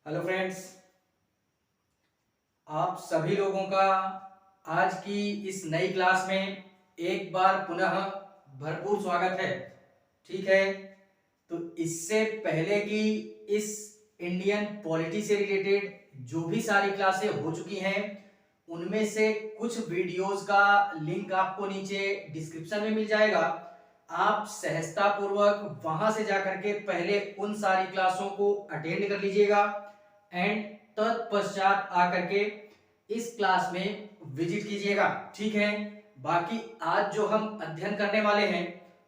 Hello friends, आप सभी लोगों का आज की इस नई क्लास में एक बार पुनः भरपूर स्वागत है। ठीक है, तो इससे पहले कि इस इंडियन पॉलिटी से रिलेटेड जो भी सारी क्लासें हो चुकी हैं उनमें से कुछ वीडियोस का लिंक आपको नीचे डिस्क्रिप्शन में मिल जाएगा। आप सहजता पूर्वक वहां से जाकर के पहले उन सारी क्लासों को अटेंड कर लीजिएगा एंड तत्पश्चात आकर के इस क्लास में विजिट कीजिएगा। ठीक है, बाकी आज जो हम अध्ययन करने वाले हैं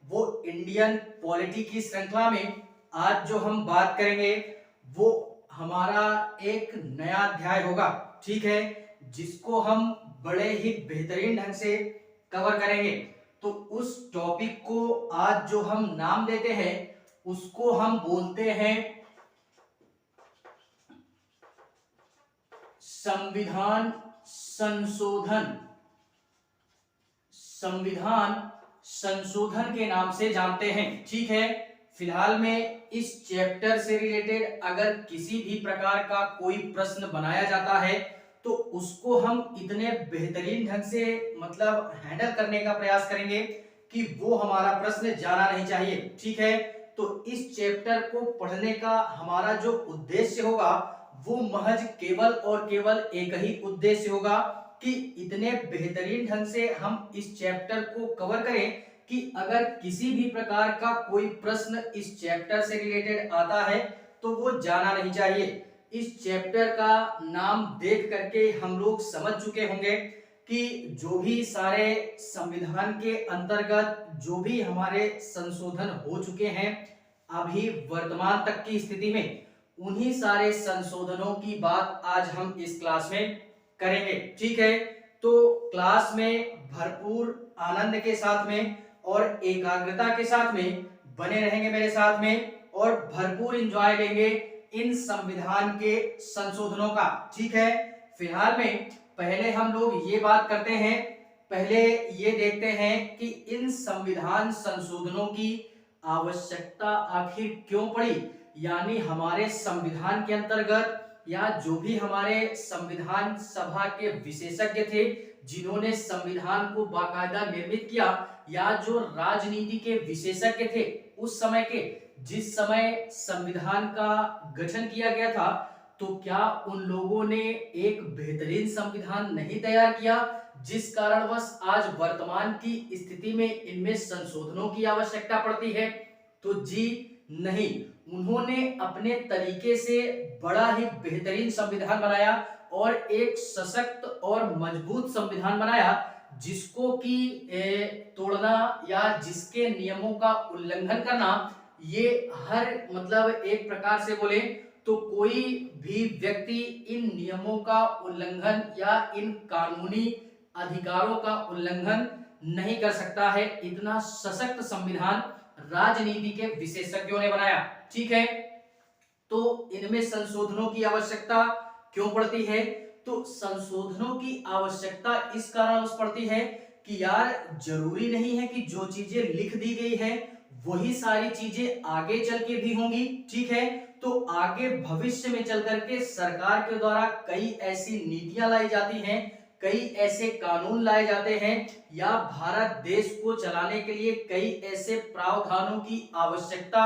वो इंडियन पॉलिटी की श्रृंखला में आज जो हम बात करेंगे वो हमारा एक नया अध्याय होगा। ठीक है, जिसको हम बड़े ही बेहतरीन ढंग से कवर करेंगे। तो उस टॉपिक को आज जो हम नाम देते हैं उसको हम बोलते हैं संविधान संशोधन। संविधान संशोधन के नाम से जानते हैं। ठीक है, फिलहाल में इस चैप्टर से रिलेटेड अगर किसी भी प्रकार का कोई प्रश्न बनाया जाता है तो उसको हम इतने बेहतरीन ढंग से हैंडल करने का प्रयास करेंगे कि वो हमारा प्रश्न जाना नहीं चाहिए। ठीक है, तो इस चैप्टर को पढ़ने का हमारा जो उद्देश्य होगा वो महज केवल और केवल एक ही उद्देश्य होगा कि इतने बेहतरीन ढंग से हम इस चैप्टर को कवर करें कि अगर किसी भी प्रकार का कोई प्रश्न इस चैप्टर से रिलेटेड आता है तो वो जाना नहीं चाहिए। इस चैप्टर का नाम देख करके हम लोग समझ चुके होंगे कि जो भी सारे संविधान के अंतर्गत जो भी हमारे संशोधन हो चुके हैं अभी वर्तमान तक की स्थिति में, उन्हीं सारे संशोधनों की बात आज हम इस क्लास में करेंगे। ठीक है, तो क्लास में भरपूर आनंद के साथ में और एकाग्रता के साथ में बने रहेंगे मेरे साथ में और भरपूर एंजॉय लेंगे इन संविधान के संशोधनों का। ठीक है, फिलहाल में पहले हम लोग ये बात करते हैं, पहले ये देखते हैं कि इन संविधान संशोधनों की आवश्यकता आखिर क्यों पड़ी। यानी हमारे संविधान के अंतर्गत या जो भी हमारे संविधान सभा के विशेषज्ञ थे जिन्होंने संविधान को बाकायदा निर्मित किया, या जो राजनीति के विशेषज्ञ थे उस समय के, जिस समय संविधान का गठन किया गया था, तो क्या उन लोगों ने एक बेहतरीन संविधान नहीं तैयार किया जिस कारणवश आज वर्तमान की स्थिति में इनमें संशोधनों की आवश्यकता पड़ती है? तो जी नहीं, उन्होंने अपने तरीके से बड़ा ही बेहतरीन संविधान बनाया और एक सशक्त और मजबूत संविधान बनाया जिसको कि तोड़ना या जिसके नियमों का उल्लंघन करना ये हर एक प्रकार से बोले तो कोई भी व्यक्ति इन नियमों का उल्लंघन या इन कानूनी अधिकारों का उल्लंघन नहीं कर सकता है। इतना सशक्त संविधान राजनीति के विशेषज्ञों ने बनाया। ठीक है, तो इनमें संशोधनों की आवश्यकता क्यों पड़ती है? तो संशोधनों की आवश्यकता इस कारण पड़ती है कि यार जरूरी नहीं है कि जो चीजें लिख दी गई है वही सारी चीजें आगे चल के भी होंगी। ठीक है, तो आगे भविष्य में चल करके सरकार के द्वारा कई ऐसी नीतियां लाई जाती हैं, कई ऐसे कानून लाए जाते हैं, या भारत देश को चलाने के लिए कई ऐसे प्रावधानों की आवश्यकता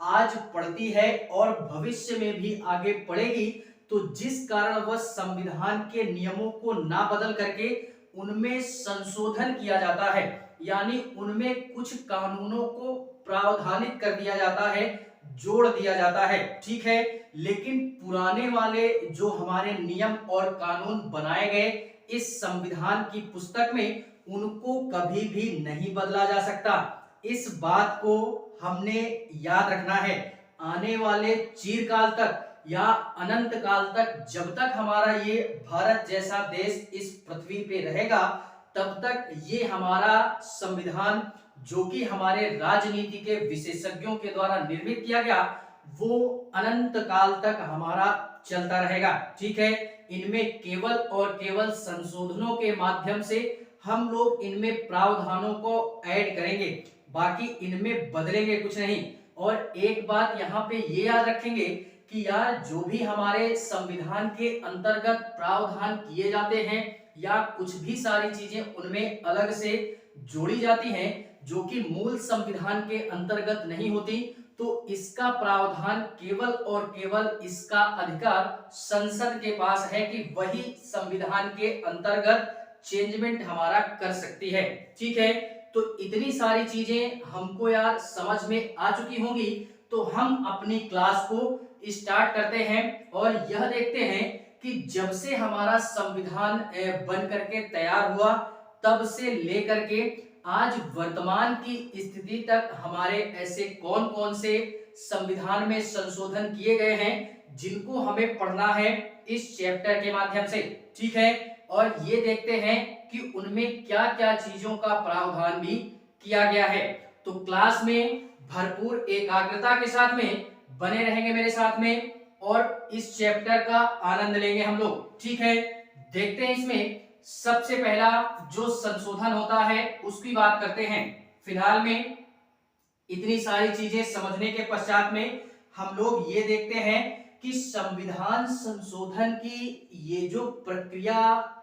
आज पड़ती है और भविष्य में भी आगे पड़ेगी। तो जिस कारण वह संविधान के नियमों को ना बदल करके उनमें संशोधन किया जाता है, यानी उनमें कुछ कानूनों को प्रावधानित कर दिया जाता है, जोड़ दिया जाता है। ठीक है, लेकिन पुराने वाले जो हमारे नियम और कानून बनाए गए इस संविधान की पुस्तक में, उनको कभी भी नहीं बदला जा सकता। इस बात को हमने याद रखना है। आने वाले चिरकाल तक या अनंत काल तक, जब तक हमारा ये भारत जैसा देश इस पृथ्वी पे रहेगा, तब तक ये हमारा संविधान जो कि हमारे राजनीति के विशेषज्ञों के द्वारा निर्मित किया गया वो अनंत काल तक हमारा चलता रहेगा। ठीक है, इनमें केवल और केवल संशोधनों के माध्यम से हम लोग इनमें प्रावधानों को ऐड करेंगे, बाकी इनमें बदलेंगे कुछ नहीं। और एक बात यहाँ पे ये याद रखेंगे कि कि यार जो भी हमारे संविधान के अंतर्गत प्रावधान किए जाते हैं या कुछ भी सारी चीजें उनमें अलग से जोड़ी जाती हैं जो कि मूल संविधान के अंतर्गत नहीं होती, तो इसका प्रावधान केवल और केवल इसका अधिकार संसद के पास है कि वही संविधान के अंतर्गत चेंजमेंट हमारा कर सकती है। ठीक है, तो इतनी सारी चीजें हमको यार समझ में आ चुकी होंगी, तो हम अपनी क्लास को स्टार्ट करते हैं और यह देखते हैं कि जब से हमारा संविधान बन करके तैयार हुआ तब से लेकर के आज वर्तमान की स्थिति तक हमारे ऐसे कौन कौन से संविधान में संशोधन किए गए हैं जिनको हमें पढ़ना है इस चैप्टर के माध्यम से। ठीक है, और ये देखते हैं कि उनमें क्या क्या चीजों का प्रावधान भी किया गया है। तो क्लास में भरपूर एकाग्रता के साथ में बने रहेंगे मेरे साथ में और इस चैप्टर का आनंद लेंगे हम लोग। ठीक है, देखते हैं इसमें सबसे पहला जो संशोधन होता है उसकी बात करते हैं। फिलहाल में इतनी सारी चीजें समझने के पश्चात में हम लोग ये देखते हैं कि संविधान संशोधन की ये जो प्रक्रिया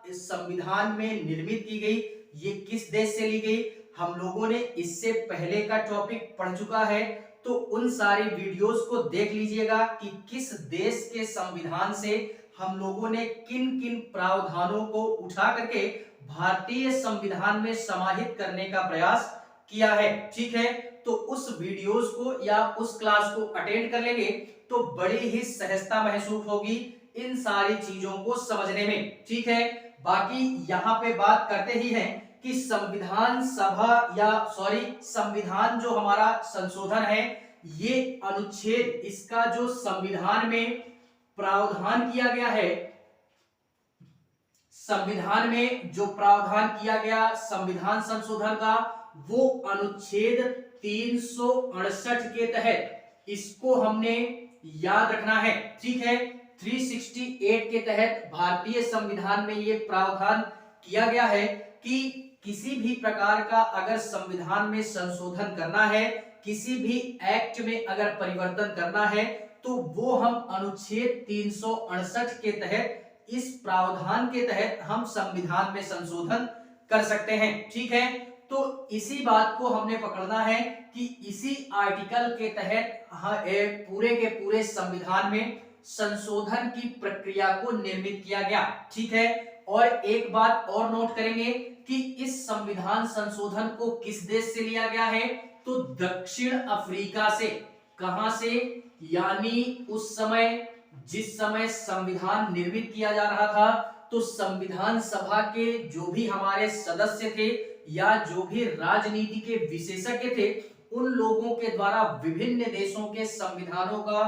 इस संविधान में निर्मित की गई ये किस देश से ली गई, हम लोगों ने इससे पहले का टॉपिक पढ़ चुका है, तो उन सारी वीडियोस को देख लीजिएगा कि किस देश के संविधान से हम लोगों ने किन किन प्रावधानों को उठा करके भारतीय संविधान में समाहित करने का प्रयास किया है। ठीक है, तो उस वीडियोस को या उस क्लास को अटेंड कर लेंगे तो बड़ी ही सहजता महसूस होगी इन सारी चीजों को समझने में। ठीक है, बाकी यहाँ पे बात करते ही हैं कि संविधान सभा या संविधान जो हमारा संशोधन है ये अनुच्छेद इसका जो संविधान में प्रावधान किया गया है, संविधान में जो प्रावधान किया गया संविधान संशोधन का वो अनुच्छेद 368 के तहत इसको हमने याद रखना है। ठीक है, 368 के तहत भारतीय संविधान में ये प्रावधान किया गया है कि किसी भी प्रकार का अगर संविधान में संशोधन करना है, किसी भी एक्ट में अगर परिवर्तन करना है तो वो हम अनुच्छेद 368 के तहत इस प्रावधान के तहत हम संविधान में संशोधन कर सकते हैं। ठीक है, तो इसी बात को हमने पकड़ना है कि इसी आर्टिकल के तहत पूरे के पूरे संविधान में संशोधन की प्रक्रिया को निर्मित किया गया। ठीक है, और एक बात और नोट करेंगे कि इस संविधान संशोधन को किस देश से लिया गया है, तो दक्षिण अफ्रीका से। कहां से, यानी उस समय जिस समय संविधान निर्मित किया जा रहा था तो संविधान सभा के जो भी हमारे सदस्य थे या जो भी राजनीति के विशेषज्ञ थे उन लोगों के द्वारा विभिन्न देशों के संविधानों का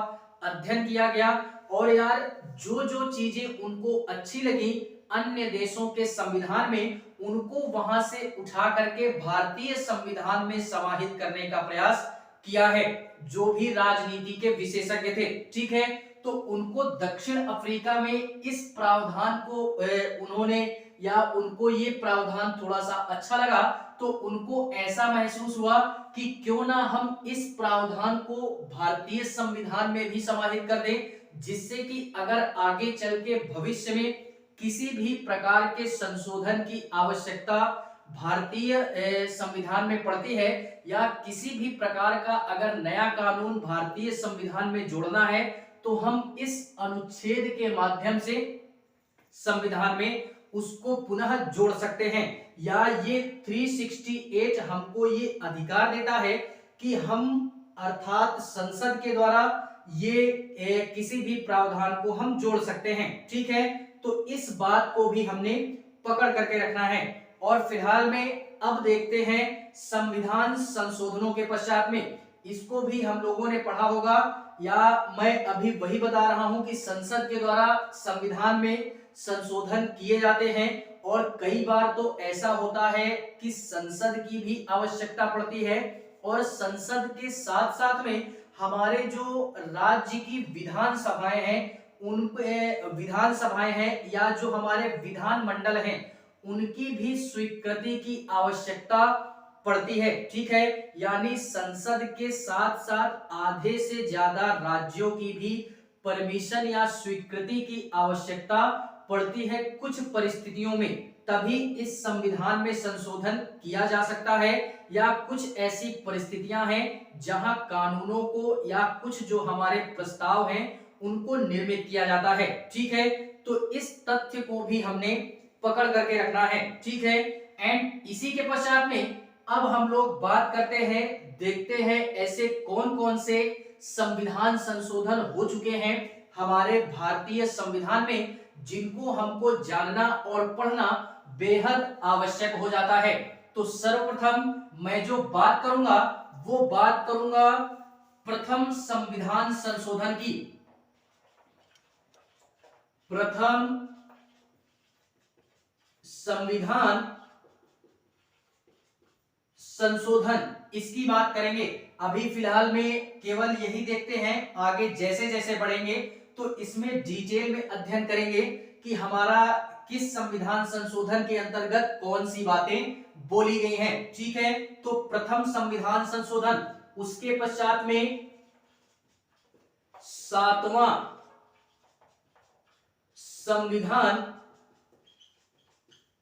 अध्ययन किया गया और यार जो जो चीजें उनको अच्छी लगी अन्य देशों के संविधान में उनको वहां से उठा करके भारतीय संविधान में समाहित करने का प्रयास किया है जो भी राजनीति के विशेषज्ञ थे। ठीक है, तो उनको दक्षिण अफ्रीका में इस प्रावधान को उन्होंने या उनको ये प्रावधान थोड़ा सा अच्छा लगा तो उनको ऐसा महसूस हुआ कि क्यों ना हम इस प्रावधान को भारतीय संविधान में भी समाहित कर दें, जिससे कि अगर आगे चल के भविष्य में किसी भी प्रकार के संशोधन की आवश्यकता भारतीय संविधान में पड़ती है या किसी भी प्रकार का अगर नया कानून भारतीय संविधान में जोड़ना है तो हम इस अनुच्छेद के माध्यम से संविधान में उसको पुनः जोड़ सकते हैं, या ये 368 हमको ये अधिकार देता है कि हम अर्थात संसद के द्वारा ये किसी भी प्रावधान को हम जोड़ सकते हैं। ठीक है, तो इस बात को भी हमने पकड़ करके रखना है। और फिलहाल में अब देखते हैं संविधान संशोधनों के पश्चात में, इसको भी हम लोगों ने पढ़ा होगा या मैं अभी वही बता रहा हूं कि संसद के द्वारा संविधान में संशोधन किए जाते हैं और कई बार तो ऐसा होता है कि संसद की भी आवश्यकता पड़ती है और संसद के साथ साथ में हमारे जो राज्य की विधान सभाएं हैं उन विधान सभाएं हैं या जो हमारे विधान मंडल हैं उनकी भी स्वीकृति की आवश्यकता पड़ती है। ठीक है, यानी संसद के साथ साथ आधे से ज्यादा राज्यों की भी परमिशन या स्वीकृति की आवश्यकता पड़ती है कुछ परिस्थितियों में, तभी इस संविधान में संशोधन किया जा सकता है, या कुछ ऐसी परिस्थितियां हैं जहां कानूनों को या कुछ जो हमारे प्रस्ताव हैं उनको निर्मित किया जाता है। ठीक है, तो इस तथ्य को भी हमने पकड़ करके रखना है। ठीक है, एंड इसी के पश्चात में अब हम लोग बात करते हैं, देखते हैं ऐसे कौन कौन से संविधान संशोधन हो चुके हैं हमारे भारतीय संविधान में, जिनको हमको जानना और पढ़ना बेहद आवश्यक हो जाता है। तो सर्वप्रथम मैं जो बात करूंगा वो बात करूंगा प्रथम संविधान संशोधन की। प्रथम संविधान संशोधन, इसकी बात करेंगे। अभी फिलहाल में केवल यही देखते हैं, आगे जैसे जैसे बढ़ेंगे तो इसमें डिटेल में अध्ययन करेंगे कि हमारा किस संविधान संशोधन के अंतर्गत कौन सी बातें बोली गई हैं। ठीक है, तो प्रथम संविधान संशोधन, उसके पश्चात में सातवां संविधान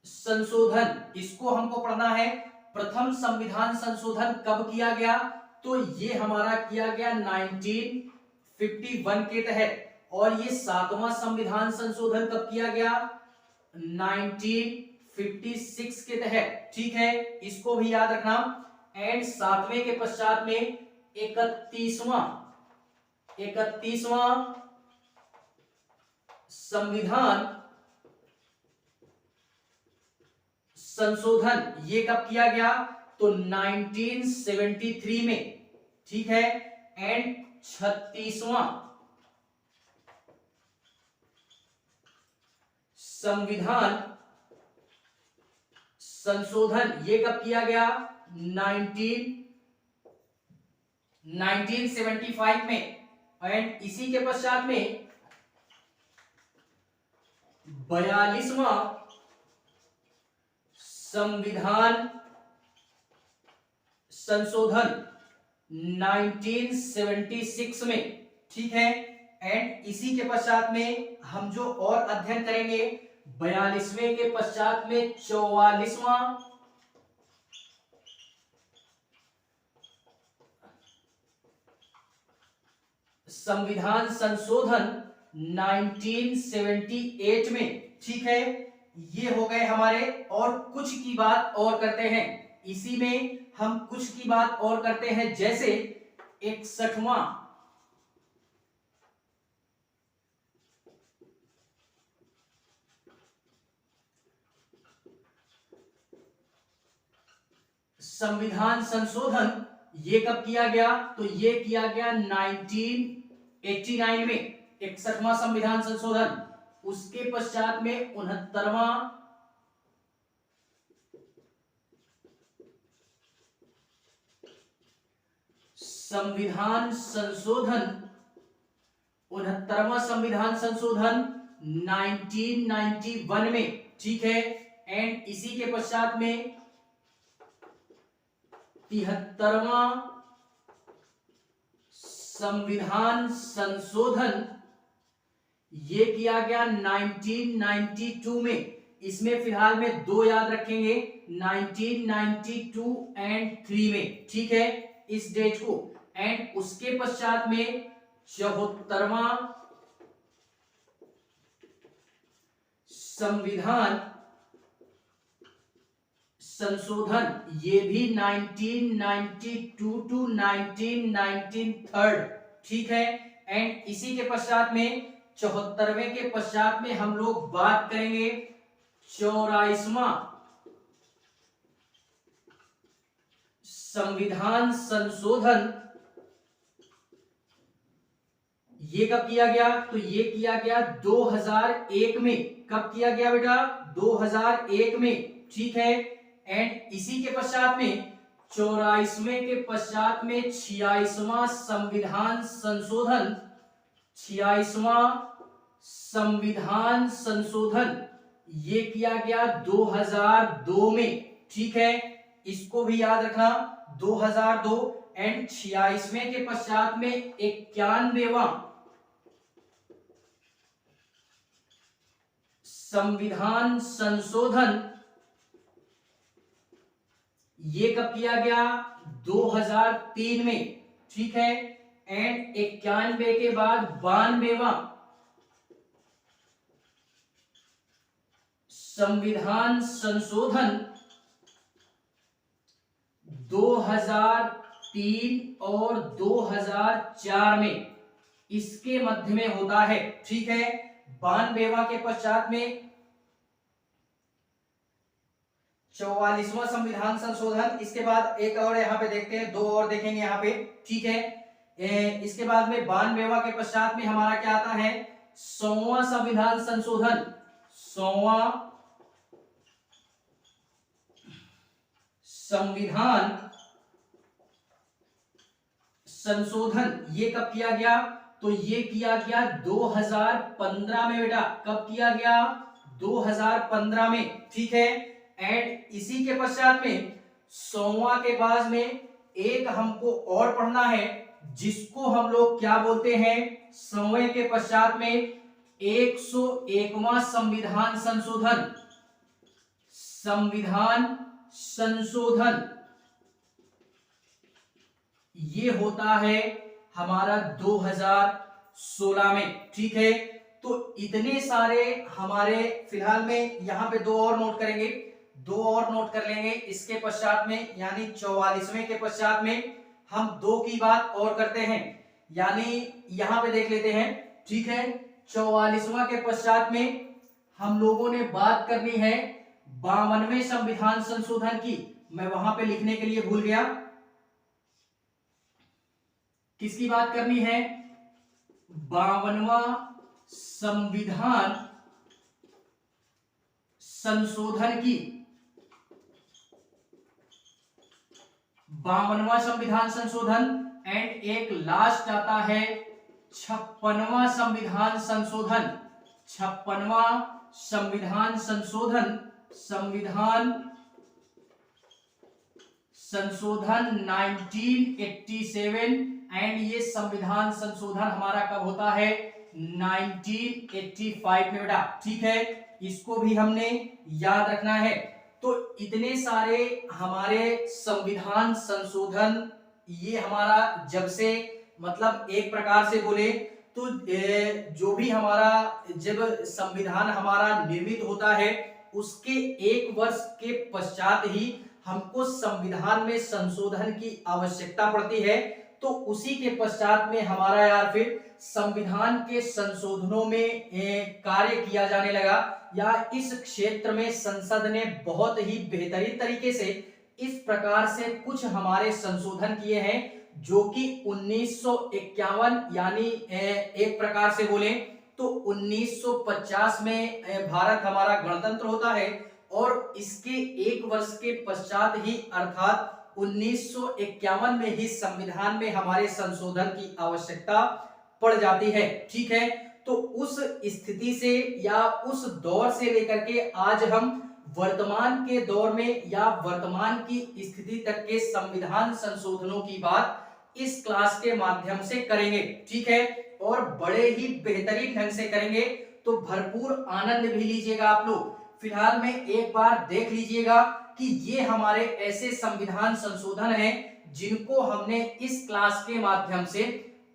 संशोधन, इसको हमको पढ़ना है। प्रथम संविधान संशोधन कब किया गया, तो ये हमारा किया गया 1951 के तहत, और ये सातवां संविधान संशोधन कब किया गया, 1956 के तहत। ठीक है, इसको भी याद रखना। एंड सातवें के पश्चात में 31वां संविधान संशोधन, ये कब किया गया, तो 1973 में। ठीक है, एंड 36वां संविधान संशोधन, ये कब किया गया, 1975 में। एंड इसी के पश्चात में 42वां संविधान संशोधन 1976 में। ठीक है, एंड इसी के पश्चात में हम जो और अध्ययन करेंगे, 42वें के पश्चात में 44वां संविधान संशोधन 1978 में। ठीक है, ये हो गए हमारे, और कुछ की बात और करते हैं इसी में, हम कुछ की बात और करते हैं, जैसे 61वां संविधान संशोधन, ये कब किया गया, तो ये किया गया 1989 में, 61वां संविधान संशोधन। उसके पश्चात में 69वां संविधान संशोधन, 69वां संविधान संशोधन 1991 में। ठीक है, एंड इसी के पश्चात में 73वां संविधान संशोधन, ये किया गया 1992 में। इसमें फिलहाल में दो याद रखेंगे, 1992 एंड 3 में। ठीक है, इस डेट को। एंड उसके पश्चात में 74वां संविधान संशोधन, ये भी 1992 टू 1993। ठीक है, एंड इसी के पश्चात में 74वें के पश्चात में हम लोग बात करेंगे 84वां संविधान संशोधन। ये कब किया गया, तो ये किया गया 2001 में। कब किया गया बेटा, 2001 में। ठीक है, एंड इसी के पश्चात में 84वें के पश्चात में 86वां संविधान संशोधन, 86वां संविधान संशोधन, ये किया गया 2002 में। ठीक है, इसको भी याद रखना, 2002। एंड 86वें के पश्चात में 91वां संविधान संशोधन ये कब किया गया? 2003 में, ठीक है। एंड 91 के बाद 92वां संविधान संशोधन 2003 और 2004 में इसके मध्य में होता है, ठीक है। 92वां के पश्चात में 44वां संविधान संशोधन, इसके बाद एक और यहाँ पे देखते हैं, दो और देखेंगे यहाँ पे, ठीक है। इसके बाद में 92वां के पश्चात में हमारा क्या आता है? 100वां संविधान संशोधन, 100वां संविधान संशोधन ये कब किया गया? तो ये किया गया 2015 में बेटा। कब किया गया? 2015 में, ठीक है। एंड इसी के पश्चात में 100वां के बाद में एक हमको और पढ़ना है, जिसको हम लोग क्या बोलते हैं? 100वें के पश्चात में 101वां संविधान संशोधन, संविधान संशोधन ये होता है हमारा 2016 में, ठीक है। तो इतने सारे हमारे फिलहाल में यहाँ पे दो और नोट करेंगे, दो और नोट कर लेंगे इसके पश्चात में, यानी 44वें के पश्चात में हम दो की बात और करते हैं, यानी यहां पे देख लेते हैं, ठीक है। 44वां के पश्चात में हम लोगों ने बात करनी है 52वें संविधान संशोधन की। मैं वहां पे लिखने के लिए भूल गया, किसकी बात करनी है? 52वां संविधान संशोधन की। 52वां संविधान संशोधन एंड एक लास्ट आता है 56वां संविधान संशोधन। 56वां संविधान संशोधन, संविधान संशोधन 1987 एंड ये संविधान संशोधन हमारा कब होता है? 1985 में बेटा, ठीक है। इसको भी हमने याद रखना है। तो इतने सारे हमारे संविधान संशोधन ये हमारा जब से मतलब एक प्रकार से बोले तो जो भी हमारा जब संविधान हमारा निर्मित होता है उसके एक वर्ष के पश्चात ही हमको संविधान में संशोधन की आवश्यकता पड़ती है। तो उसी के पश्चात में हमारा यार फिर संविधान के संशोधनों में कार्य किया जाने लगा, या इस क्षेत्र में संसद ने बहुत ही बेहतरीन तरीके से इस प्रकार से कुछ हमारे संशोधन किए हैं, जो कि 1951 यानी एक प्रकार से बोले तो 1950 में भारत हमारा गणतंत्र होता है, और इसके एक वर्ष के पश्चात ही अर्थात 1951 में ही संविधान में हमारे संशोधन की आवश्यकता पड़ जाती है, ठीक है। तो उस स्थिति से या उस दौर से लेकर के आज हम वर्तमान के दौर में या वर्तमान की स्थिति तक के संविधान संशोधनों की बात इस क्लास के माध्यम से करेंगे, ठीक है। और बड़े ही बेहतरीन ढंग से करेंगे, तो भरपूर आनंद भी लीजिएगा आप लोग। फिलहाल में एक बार देख लीजिएगा कि ये हमारे ऐसे संविधान संशोधन हैं जिनको हमने इस क्लास के माध्यम से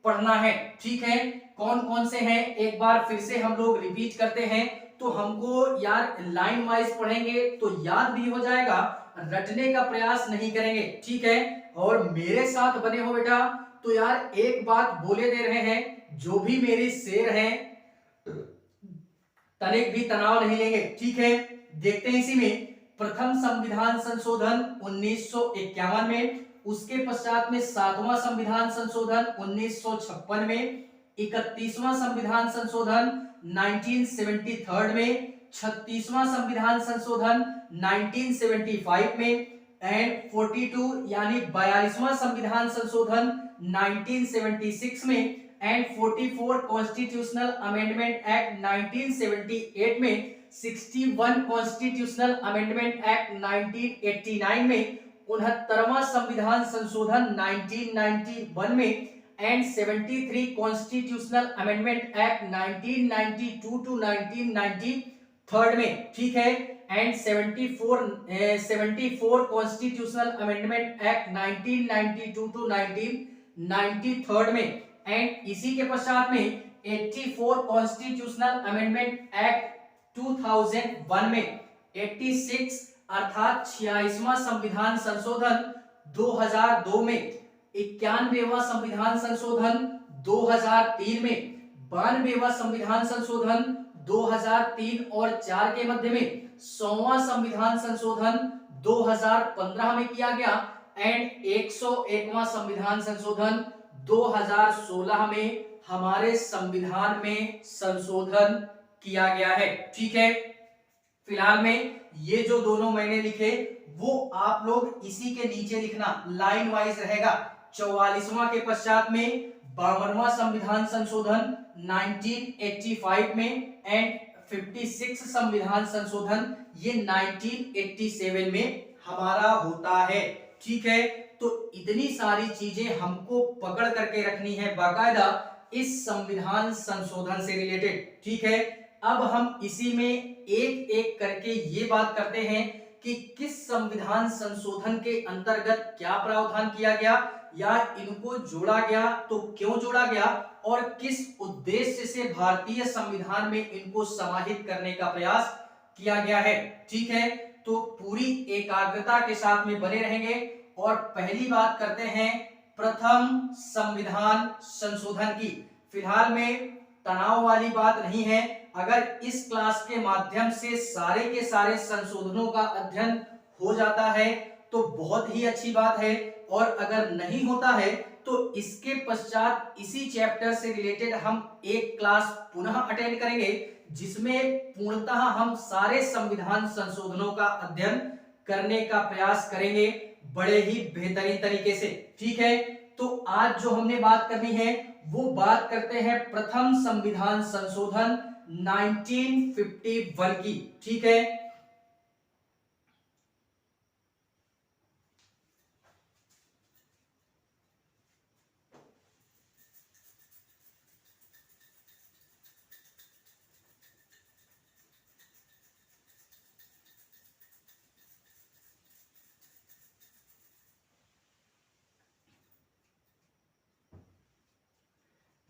पढ़ना है, ठीक है। कौन कौन से हैं एक बार फिर से हम लोग रिपीट करते हैं, तो हमको यार लाइन वाइज पढ़ेंगे तो याद भी हो जाएगा, रटने का प्रयास नहीं करेंगे, ठीक है। और मेरे साथ बने हो बेटा, तो यार एक बात बोले दे रहे हैं, जो भी मेरे शेर हैं तनिक भी तनाव नहीं लेंगे, ठीक है। देखते हैं इसी में प्रथम संविधान संशोधन 1951 में, उसके पश्चात में 7वां संविधान संशोधन 1956 में, 31वां संविधान संशोधन 1973 में, 36वां संविधान संशोधन 1975 में एंड 42 यानी 42वां संविधान संशोधन 1976 में एंड 44 कॉन्स्टिट्यूशनल अमेंडमेंट एक्ट 1978 में, 61 कॉन्स्टिट्यूशनल अमेंडमेंट एक्ट 1989 में, 69वां संविधान संशोधन 1991 में and 73 constitutional amendment act 1992 to 1993 third में, ठीक है। And 74 constitutional amendment act 1992 to 1993 में, एंड इसी के पश्चात में 84 कॉन्स्टिट्यूशनल अमेंडमेंट एक्ट 2001 में, 86 अर्थात 46वां संविधान संशोधन 2002 में, 91वां संविधान संशोधन 2003 में, 92वां संविधान संशोधन 2003 और 4 के मध्य में, 100वां संविधान संशोधन 2015 में किया गया, एंड 101वां संविधान संशोधन 2016 में हमारे संविधान में संशोधन किया गया है, ठीक है। फिलहाल में ये जो दोनों मैंने लिखे वो आप लोग इसी के नीचे लिखना, लाइन वाइज रहेगा। 44वां के पश्चात में 52वां संविधान संशोधन 1985 में, एंड 56 संविधान संशोधन ये 1987 में हमारा होता है, ठीक है। तो इतनी सारी चीजें हमको पकड़ करके रखनी है बाकायदा इस संविधान संशोधन से रिलेटेड, ठीक है। अब हम इसी में एक एक करके ये बात करते हैं कि किस संविधान संशोधन के अंतर्गत क्या प्रावधान किया गया या इनको जोड़ा गया तो क्यों जोड़ा गया और किस उद्देश्य से भारतीय संविधान में इनको समाहित करने का प्रयास किया गया है, ठीक है। तो पूरी एकाग्रता के साथ में बने रहेंगे और पहली बात करते हैं प्रथम संविधान संशोधन की। फिलहाल में तनाव वाली बात नहीं है, अगर इस क्लास के माध्यम से सारे के सारे संशोधनों का अध्ययन हो जाता है तो बहुत ही अच्छी बात है, और अगर नहीं होता है तो इसके पश्चात इसी चैप्टर से रिलेटेड हम एक क्लास पुनः अटेंड करेंगे जिसमें पूर्णतः हम सारे संविधान संशोधनों का अध्ययन करने का प्रयास करेंगे बड़े ही बेहतरीन तरीके से, ठीक है। तो आज जो हमने बात करनी है वो बात करते हैं प्रथम संविधान संशोधन 1951 की, ठीक है।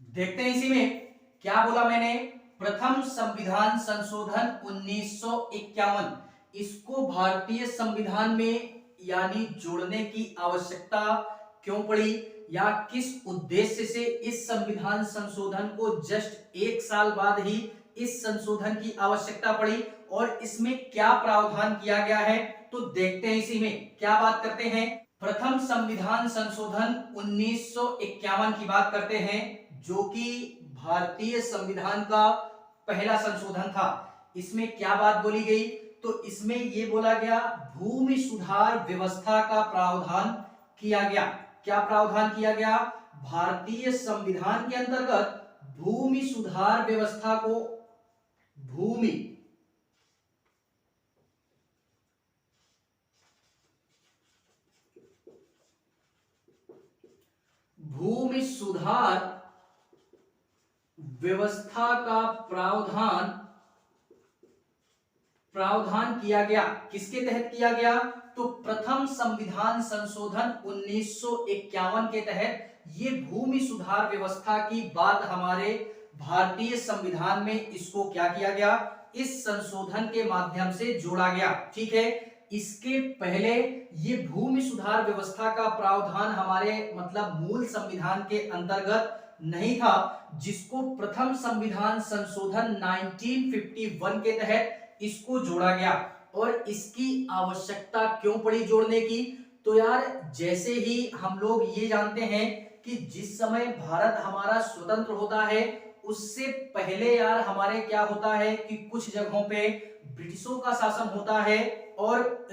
देखते हैं इसी में क्या बोला मैंने, प्रथम संविधान संशोधन 1951, इसको भारतीय संविधान में यानी जोड़ने की आवश्यकता क्यों पड़ी या किस उद्देश्य से इस संविधान संशोधन को जस्ट एक साल बाद ही इस संशोधन की आवश्यकता पड़ी और इसमें क्या प्रावधान किया गया है, तो देखते हैं इसी में क्या बात करते हैं। प्रथम संविधान संशोधन 1951 की बात करते हैं जो कि भारतीय संविधान का पहला संशोधन था। इसमें क्या बात बोली गई, तो इसमें यह बोला गया भूमि सुधार व्यवस्था का प्रावधान किया गया। क्या प्रावधान किया गया, भारतीय संविधान के अंतर्गत भूमि सुधार व्यवस्था को भूमि सुधार व्यवस्था का प्रावधान किया गया। किसके तहत किया गया, तो प्रथम संविधान संशोधन 1951 के तहत ये भूमि सुधार व्यवस्था की बात हमारे भारतीय संविधान में इसको क्या किया गया, इस संशोधन के माध्यम से जोड़ा गया, ठीक है। इसके पहले ये भूमि सुधार व्यवस्था का प्रावधान हमारे मतलब मूल संविधान के अंतर्गत नहीं था, जिसको प्रथम संविधान संशोधन 1951 के तहत इसको जोड़ा गया। और इसकी आवश्यकता क्यों पड़ी जोड़ने की, तो यार जैसे ही हम लोग ये जानते हैं कि जिस समय भारत हमारा स्वतंत्र होता है उससे पहले यार हमारे क्या होता है कि कुछ जगहों पे ब्रिटिशों का शासन होता है, और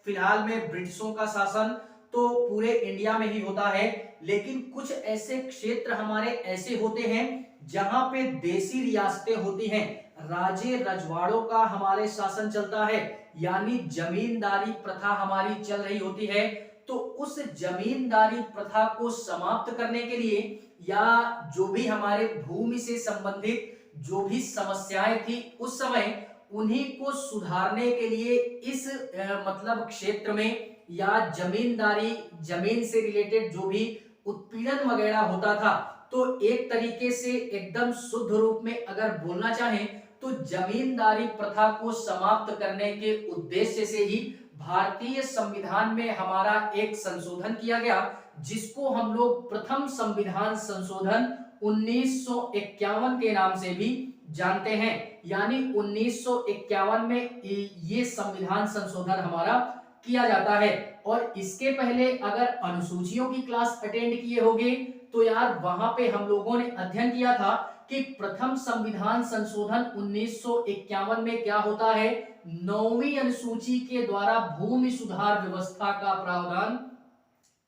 फिलहाल में ब्रिटिशों का शासन तो पूरे इंडिया में ही होता है, लेकिन कुछ ऐसे क्षेत्र हमारे ऐसे होते हैं जहां पे देसी रियासतें होती हैं, राजे रजवाड़ों का हमारे शासन चलता है, यानी जमींदारी प्रथा हमारी चल रही होती है। तो उस जमींदारी प्रथा को समाप्त करने के लिए या जो भी हमारे भूमि से संबंधित जो भी समस्याएं थी उस समय उन्हीं को सुधारने के लिए इस मतलब क्षेत्र में या जमींदारी, जमीन से रिलेटेड जो भी उत्पीड़न वगैरह होता था, तो एक तरीके से एकदम शुद्ध रूप में अगर बोलना चाहें तो जमींदारी प्रथा को समाप्त करने के उद्देश्य से ही भारतीय संविधान में हमारा एक संशोधन किया गया, जिसको हम लोग प्रथम संविधान संशोधन 1951 के नाम से भी जानते हैं। यानी 1951 में ये संविधान संशोधन हमारा किया जाता है। और इसके पहले अगर अनुसूचियों की क्लास अटेंड किए होंगे तो यार वहां पे हम लोगों ने अध्ययन किया था कि प्रथम संविधान संशोधन 1951 में क्या होता है, 9वीं अनुसूची के द्वारा भूमि सुधार व्यवस्था का प्रावधान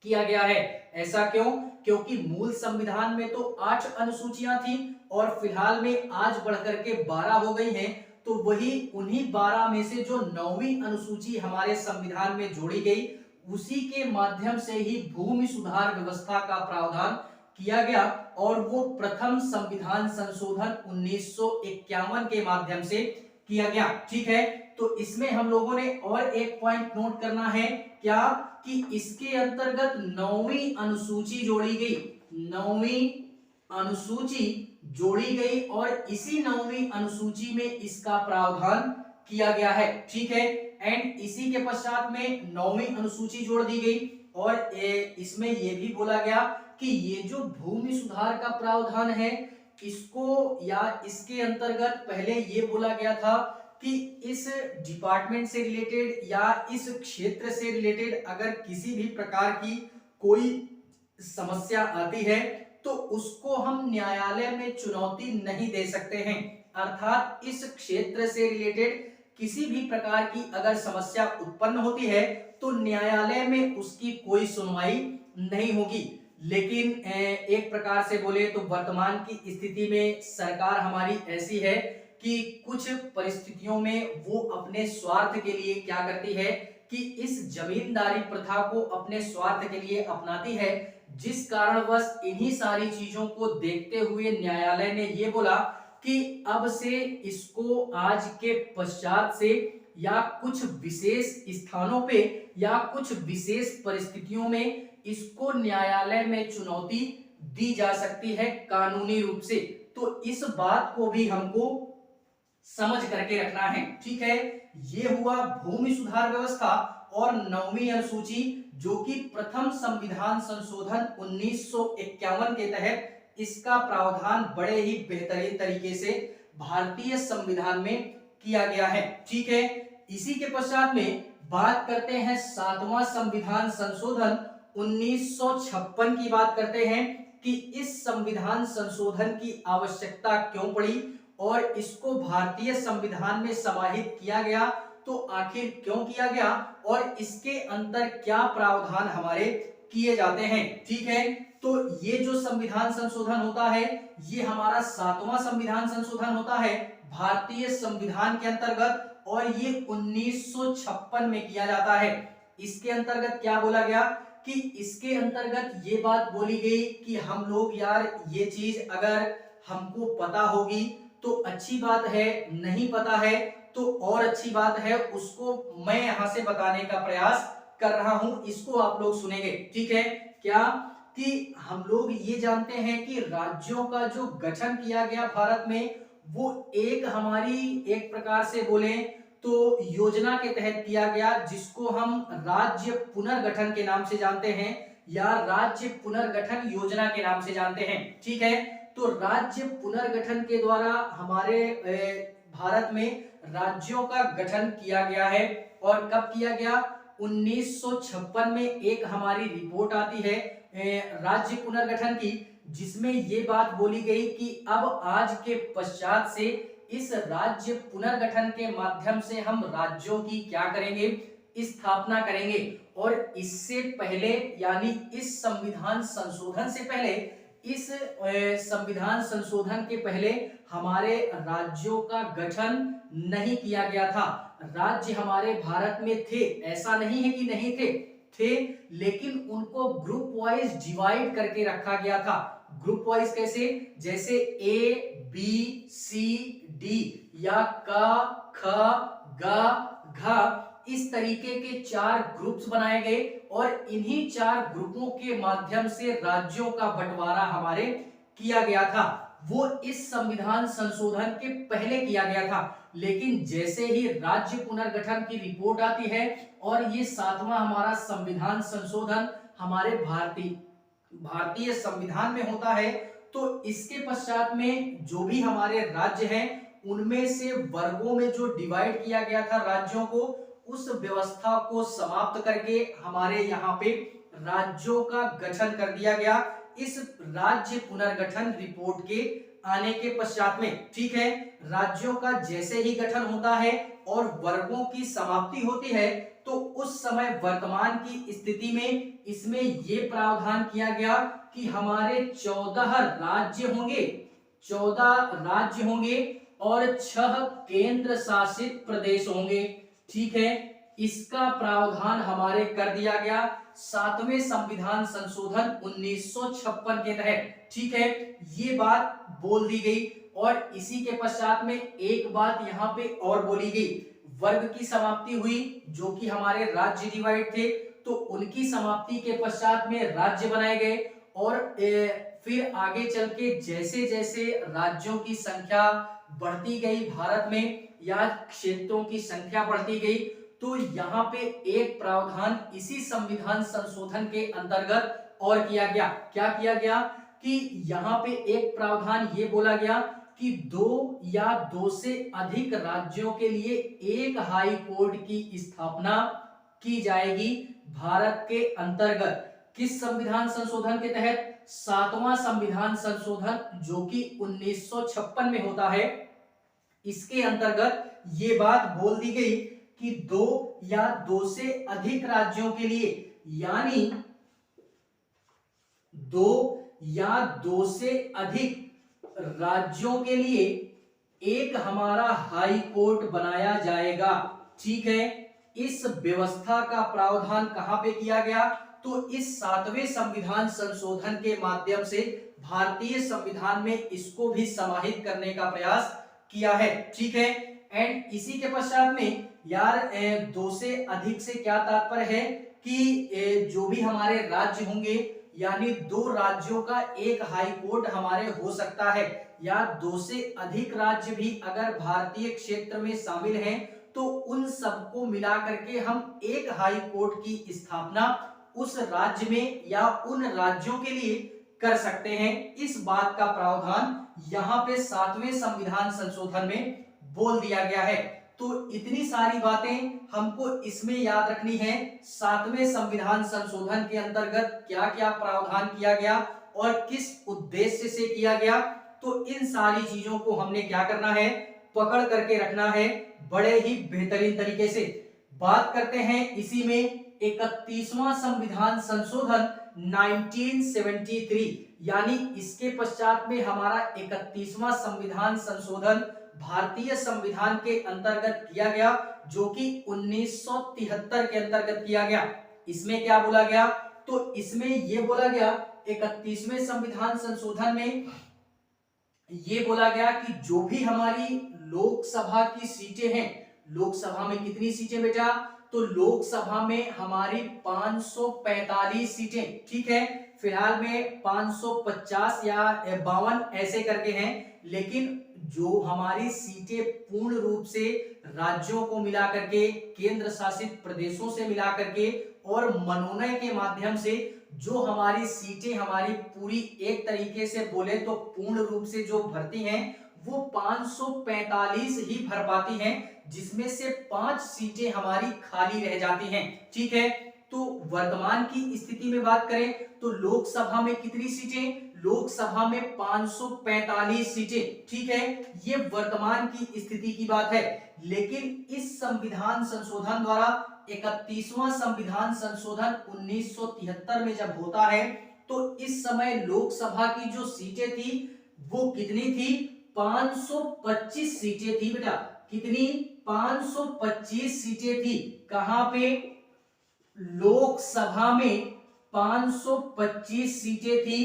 किया गया है। ऐसा क्यों? क्योंकि मूल संविधान में तो 8 अनुसूचियां थी और फिलहाल में आज बढ़कर के 12 हो गई हैं, तो वही उन्हीं 12 में से जो 9वीं अनुसूची हमारे संविधान में जोड़ी गई, उसी के माध्यम से ही भूमि सुधार व्यवस्था का प्रावधान किया गया और वो प्रथम संविधान संशोधन 1951 के माध्यम से किया गया। ठीक है, तो इसमें हम लोगों ने और एक पॉइंट नोट करना है, क्या कि इसके अंतर्गत 9वीं अनुसूची जोड़ी गई, 9वीं अनुसूची जोड़ी गई और इसी 9वीं अनुसूची में इसका प्रावधान किया गया है। ठीक है, एंड इसी के पश्चात में 9वीं अनुसूची जोड़ दी गई और इसमें यह भी बोला गया कि ये जो भूमि सुधार का प्रावधान है, इसको या इसके अंतर्गत पहले ये बोला गया था कि इस डिपार्टमेंट से रिलेटेड या इस क्षेत्र से रिलेटेड अगर किसी भी प्रकार की कोई समस्या आती है तो उसको हम न्यायालय में चुनौती नहीं दे सकते हैं। अर्थात इस क्षेत्र से रिलेटेड किसी भी प्रकार की अगर समस्या उत्पन्न होती है तो न्यायालय में उसकी कोई सुनवाई नहीं होगी। लेकिन एक प्रकार से बोले तो वर्तमान की स्थिति में सरकार हमारी ऐसी है कि कुछ परिस्थितियों में वो अपने स्वार्थ के लिए क्या करती है कि इस जमींदारी प्रथा को अपने स्वार्थ के लिए अपनाती है, जिस कारणवश इन्हीं सारी चीजों को देखते हुए न्यायालय ने ये बोला कि अब से इसको आज के पश्चात से या कुछ विशेष स्थानों पे या कुछ विशेष परिस्थितियों में इसको न्यायालय में चुनौती दी जा सकती है कानूनी रूप से। तो इस बात को भी हमको समझ करके रखना है। ठीक है, ये हुआ भूमि सुधार व्यवस्था और 9वीं अनुसूची जो कि प्रथम संविधान संशोधन 1951 के तहत इसका प्रावधान बड़े ही बेहतरीन तरीके से भारतीय संविधान में किया गया है। ठीक है, इसी के पश्चात में बात करते हैं 7वां संविधान संशोधन 1956 की बात करते हैं कि इस संविधान संशोधन की आवश्यकता क्यों पड़ी और इसको भारतीय संविधान में समाहित किया गया, तो आखिर क्यों किया गया और इसके अंदर क्या प्रावधान हमारे किए जाते हैं। ठीक है, तो ये जो संविधान संशोधन होता है ये हमारा 7वां संविधान संशोधन होता है भारतीय संविधान के अंतर्गत और ये 1956 में किया जाता है। इसके अंतर्गत क्या बोला गया कि इसके अंतर्गत ये बात बोली गई कि हम लोग यार ये चीज अगर हमको पता होगी तो अच्छी बात है, नहीं पता है तो और अच्छी बात है, उसको मैं यहां से बताने का प्रयास कर रहा हूं, इसको आप लोग सुनेंगे। ठीक है, क्या कि हम लोग ये जानते हैं कि राज्यों का जो गठन किया गया भारत में वो एक हमारी एक प्रकार से बोले तो योजना के तहत किया गया, जिसको हम राज्य पुनर्गठन के नाम से जानते हैं या राज्य पुनर्गठन योजना के नाम से जानते हैं। ठीक है, तो राज्य पुनर्गठन के द्वारा हमारे भारत में राज्यों का गठन किया गया है। और कब किया गया? 1956 में एक हमारी रिपोर्ट आती है राज्य पुनर्गठन की, जिसमें ये बात बोली गई कि अब आज के पश्चात से इस राज्य पुनर्गठन के माध्यम से हम राज्यों की क्या करेंगे? स्थापना करेंगे। और इससे पहले यानी इस संविधान संशोधन से पहले, इस संविधान संशोधन के पहले हमारे राज्यों का गठन नहीं किया गया था। राज्य हमारे भारत में थे, ऐसा नहीं है कि नहीं थे, लेकिन उनको ग्रुप वाइज डिवाइड करके रखा गया था। ग्रुप वाइज कैसे, जैसे ए बी सी डी या क ख ग घ, इस तरीके के 4 ग्रुप्स बनाए गए और इन्हीं 4 ग्रुपों के माध्यम से राज्यों का बंटवारा हमारे किया गया था। वो इस संविधान संशोधन के पहले किया गया था, लेकिन जैसे ही राज्य पुनर्गठन की रिपोर्ट आती है और ये 7वां हमारा संविधान संशोधन हमारे भारतीय संविधान में होता है, तो इसके पश्चात में जो भी हमारे राज्य हैं उनमें से वर्गों में जो डिवाइड किया गया था राज्यों को, उस व्यवस्था को समाप्त करके हमारे यहाँ पे राज्यों का गठन कर दिया गया इस राज्य पुनर्गठन रिपोर्ट के आने के पश्चात में। ठीक है, राज्यों का जैसे ही गठन होता है और वर्गों की समाप्ति होती है, तो उस समय वर्तमान की स्थिति में इसमें यह प्रावधान किया गया कि हमारे 14 राज्य होंगे, 14 राज्य होंगे और 6 केंद्र शासित प्रदेश होंगे। ठीक है, इसका प्रावधान हमारे कर दिया गया 7वें संविधान संशोधन 1956 के तहत। ठीक है, ये बात बोल दी गई और इसी के पश्चात में एक बात यहाँ पे और बोली गई, वर्ग की समाप्ति हुई, जो कि हमारे राज्य डिवाइड थे, तो उनकी समाप्ति के पश्चात में राज्य बनाए गए और फिर आगे चल के जैसे जैसे राज्यों की संख्या बढ़ती गई भारत में या क्षेत्रों की संख्या बढ़ती गई, तो यहाँ पे एक प्रावधान इसी संविधान संशोधन के अंतर्गत और किया गया। क्या किया गया कि यहाँ पे एक प्रावधान ये बोला गया कि 2 या 2 से अधिक राज्यों के लिए एक हाई कोर्ट की स्थापना की जाएगी भारत के अंतर्गत। किस संविधान संशोधन के तहत? 7वां संविधान संशोधन, जो कि 1956 में होता है। इसके अंतर्गत ये बात बोल दी गई कि 2 या 2 से अधिक राज्यों के लिए, यानी 2 या 2 से अधिक राज्यों के लिए एक हमारा हाई कोर्ट बनाया जाएगा। ठीक है, इस व्यवस्था का प्रावधान कहां पे किया गया? तो इस 7वें संविधान संशोधन के माध्यम से भारतीय संविधान में इसको भी समाहित करने का प्रयास किया है। ठीक है, एंड इसी के पश्चात में यार 2 से अधिक से क्या तात्पर्य है कि जो भी हमारे राज्य होंगे, यानी 2 राज्यों का एक हाई कोर्ट हमारे हो सकता है, या 2 से अधिक राज्य भी अगर भारतीय क्षेत्र में शामिल हैं, तो उन सबको मिला करके हम एक हाई कोर्ट की स्थापना उस राज्य में या उन राज्यों के लिए कर सकते हैं। इस बात का प्रावधान यहाँ पे 7वें संविधान संशोधन में बोल दिया गया है। तो इतनी सारी बातें हमको इसमें याद रखनी है, 7वें संविधान संशोधन के अंतर्गत क्या क्या प्रावधान किया गया और किस उद्देश्य से किया गया। तो इन सारी चीजों को हमने क्या करना है, पकड़ करके रखना है बड़े ही बेहतरीन तरीके से। बात करते हैं इसी में 31वां संविधान संशोधन 1973, यानी इसके पश्चात में हमारा 31वां संविधान संशोधन भारतीय संविधान के अंतर्गत किया गया, जो कि 1973 के अंतर्गत किया गया। इसमें क्या बोला गया? तो इसमें यह बोला गया 31वें संविधान संशोधन में ये बोला गया कि जो भी हमारी लोकसभा की सीटें हैं, लोकसभा में कितनी सीटें बेटा? तो लोकसभा में हमारी 545 सीटें। ठीक है, फिलहाल में 550 या 52 ऐसे करके हैं, लेकिन जो हमारी सीटें पूर्ण रूप से राज्यों को मिला करके, केंद्र शासित प्रदेशों से मिला करके और मनोनयन के माध्यम से जो हमारी सीटें हमारी पूरी एक तरीके से बोले तो पूर्ण रूप से जो भरती हैं, वो 545 ही भर पाती हैं, जिसमें से 5 सीटें हमारी खाली रह जाती हैं। ठीक है, तो वर्तमान की स्थिति में बात करें तो लोकसभा में कितनी सीटें? लोकसभा में 545 सीटें। ठीक है, ये वर्तमान की स्थिति की बात है। लेकिन इस संविधान संशोधन द्वारा 31वां संविधान संशोधन 1973 में जब होता है, तो इस समय लोकसभा की जो सीटें थी वो कितनी थी? 525 सीटें थी बेटा। कितनी? 525 सीटें थी। कहां पे? लोकसभा में 525 सीटें थी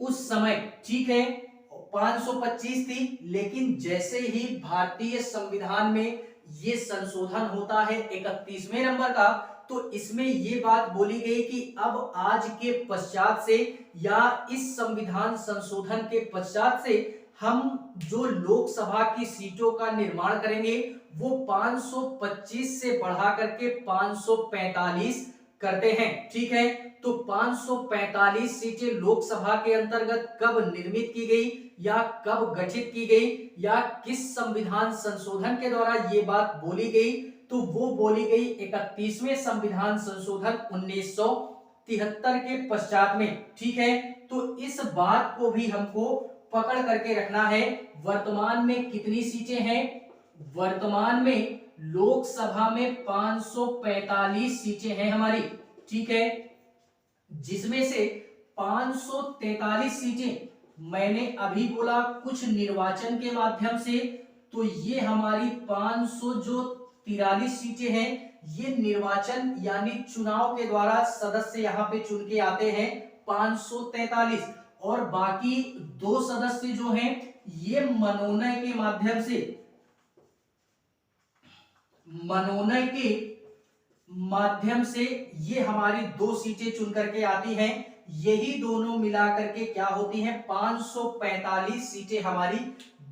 उस समय, ठीक है, 525 थी, लेकिन जैसे ही भारतीय संविधान में ये संशोधन होता है 31वें नंबर का, तो इसमें ये बात बोली गई कि अब आज के पश्चात से या इस संविधान संशोधन के पश्चात से हम जो लोकसभा की सीटों का निर्माण करेंगे वो 525 से बढ़ा करके 545 करते हैं, ठीक है। तो 545 सीटें लोकसभा के अंतर्गत कब निर्मित की गई या कब गठित की गई या किस संविधान संशोधन के द्वारा ये बात बोली गई, तो वो बोली गई 31वें संविधान संशोधन 1973 के पश्चात में, ठीक है। तो इस बात को भी हमको पकड़ करके रखना है। वर्तमान में कितनी सीटें हैं? वर्तमान में लोकसभा में 545 सीटें हैं हमारी, ठीक है, जिसमें से 543 सीटें मैंने अभी बोला कुछ निर्वाचन के माध्यम से, तो ये हमारी 543 सीटें हैं, ये निर्वाचन यानी चुनाव के द्वारा सदस्य यहाँ पे चुन के आते हैं 543, और बाकी 2 सदस्य जो हैं ये मनोनय के माध्यम से ये हमारी 2 सीटें चुन करके आती हैं। यही दोनों मिलाकर के क्या होती हैं? 545 सीटें हमारी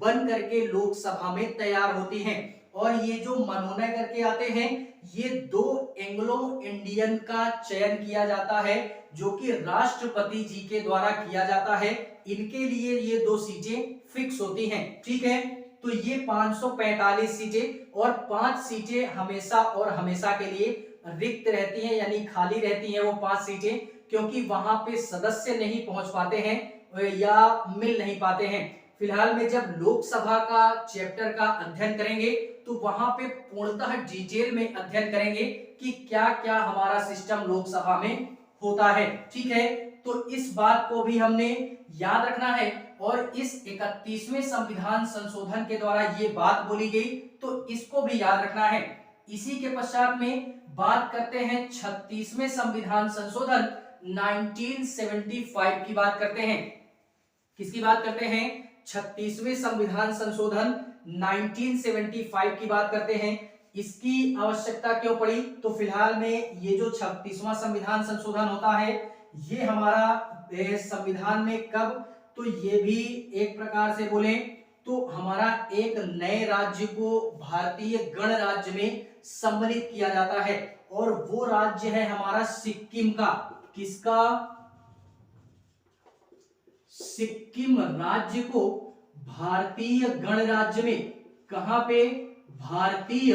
बन करके लोकसभा में तैयार होती हैं। और ये जो मनोनय करके आते हैं ये 2 एंग्लो इंडियन का चयन किया जाता है जो कि राष्ट्रपति जी के द्वारा किया जाता है। इनके लिए ये 2 सीटें फिक्स होती हैं, ठीक है। तो ये 545 सीटें और 5 सीटें हमेशा और हमेशा के लिए रिक्त रहती हैं, यानी खाली रहती हैं वो 5 सीटें, क्योंकि वहां पे सदस्य नहीं पहुंच पाते हैं या मिल नहीं पाते हैं। फिलहाल में जब लोकसभा का चैप्टर का अध्ययन करेंगे तो वहां पे पूर्णतः डिटेल में अध्ययन करेंगे कि क्या क्या हमारा सिस्टम लोकसभा में होता है, ठीक है। तो इस बात को भी हमने याद रखना है। और इस 31वें संविधान संशोधन के द्वारा ये बात बोली गई तो इसको भी याद रखना है। इसी के पश्चात में बात करते हैं 36वें संविधान संशोधन 1975 की बात करते हैं। किसकी बात करते हैं? 36वें संविधान संशोधन 1975 की बात करते हैं। इसकी आवश्यकता क्यों पड़ी? तो फिलहाल में ये जो 36वां संविधान संशोधन होता है ये हमारा संविधान में कब, तो ये भी एक प्रकार से बोले तो हमारा एक नए राज्य को भारतीय गणराज्य में सम्मिलित किया जाता है, और वो राज्य है हमारा सिक्किम का। किसका? सिक्किम राज्य को भारतीय गणराज्य में, कहां पे? भारतीय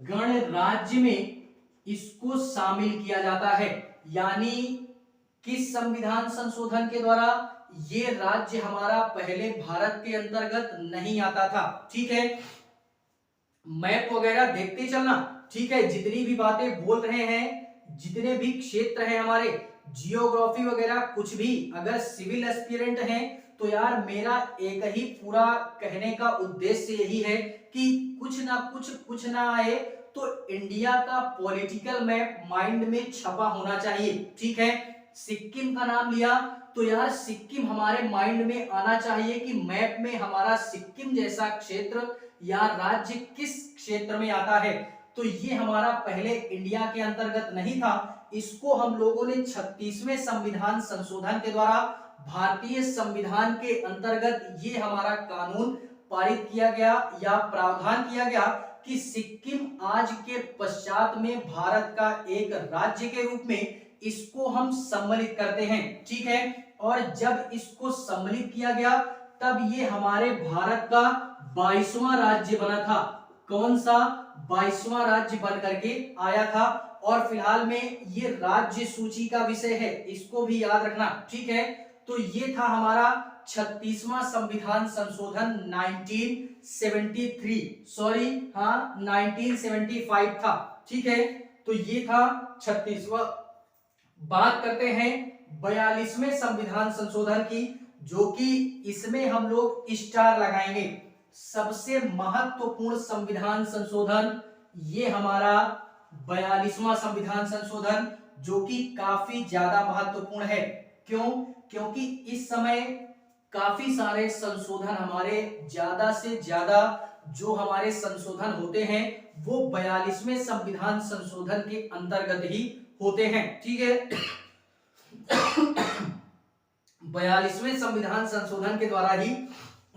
गणराज्य में इसको शामिल किया जाता है। यानी किस संविधान संशोधन के द्वारा? ये राज्य हमारा पहले भारत के अंतर्गत नहीं आता था, ठीक है। मैप वगैरह देखते चलना, ठीक है। जितनी भी बातें बोल रहे हैं, जितने भी क्षेत्र हैं हमारे, जियोग्राफी वगैरह कुछ भी, अगर सिविल एस्पिरेंट हैं तो यार मेरा एक ही पूरा कहने का उद्देश्य यही है कि कुछ ना आए तो इंडिया का पॉलिटिकल मैप माइंड में छपा होना चाहिए, ठीक है। सिक्किम का नाम लिया तो यार सिक्किम हमारे माइंड में आना चाहिए कि मैप में हमारा सिक्किम जैसा क्षेत्र या राज्य किस क्षेत्र में आता है। तो ये हमारा पहले इंडिया के अंतर्गत नहीं था, इसको हम लोगों ने 36वें संविधान संशोधन के द्वारा भारतीय संविधान के अंतर्गत ये हमारा कानून पारित किया गया या प्रावधान किया गया कि सिक्किम आज के पश्चात में भारत का एक राज्य के रूप में इसको हम सम्मिलित करते हैं, ठीक है। और जब इसको सम्मिलित किया गया तब ये हमारे भारत का 22वां राज्य बना था। कौन सा? 22वां राज्य बन करके आया था। और फिलहाल में ये राज्य सूची का विषय है, इसको भी याद रखना, ठीक है। तो ये था हमारा 36वां संविधान संशोधन 1975 था, ठीक है। तो ये था 36वां। बात करते हैं 42वें संविधान संशोधन की, जो कि इसमें हम लोग स्टार लगाएंगे। सबसे महत्वपूर्ण संविधान संशोधन ये हमारा 42वां संविधान संशोधन, जो कि काफी ज्यादा महत्वपूर्ण है। क्यों? क्योंकि इस समय काफी सारे संशोधन हमारे, ज्यादा से ज्यादा जो हमारे संशोधन होते हैं वो 42वें संविधान संशोधन के अंतर्गत ही होते हैं। ठीक है, 42वें संविधान संशोधन के द्वारा ही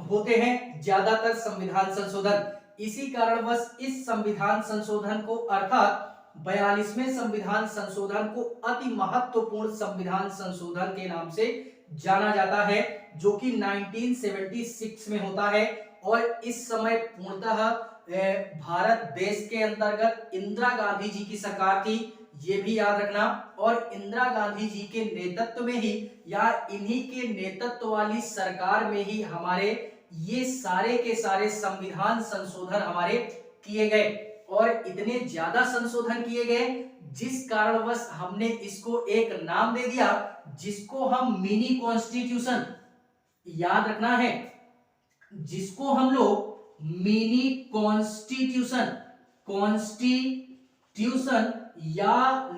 होते हैं ज्यादातर संविधान संशोधन। इसी कारणवश इस संविधान संशोधन को अर्थात 42वें संविधान संशोधन को अति महत्वपूर्ण संविधान संशोधन के नाम से जाना जाता है, जो कि 1976 में होता है। और इस समय पूर्णतः भारत देश के अंतर्गत इंदिरा गांधी जी की सरकार थी, ये भी याद रखना। और इंदिरा गांधी जी के नेतृत्व में ही या इन्हीं के नेतृत्व वाली सरकार में ही हमारे ये सारे के सारे संविधान संशोधन हमारे किए गए। और इतने ज्यादा संशोधन किए गए जिस कारणवश हमने इसको एक नाम दे दिया, जिसको हम मिनी कॉन्स्टिट्यूशन, याद रखना है, जिसको हम लोग मिनी कॉन्स्टिट्यूशन, कॉन्स्टिट्यूशन या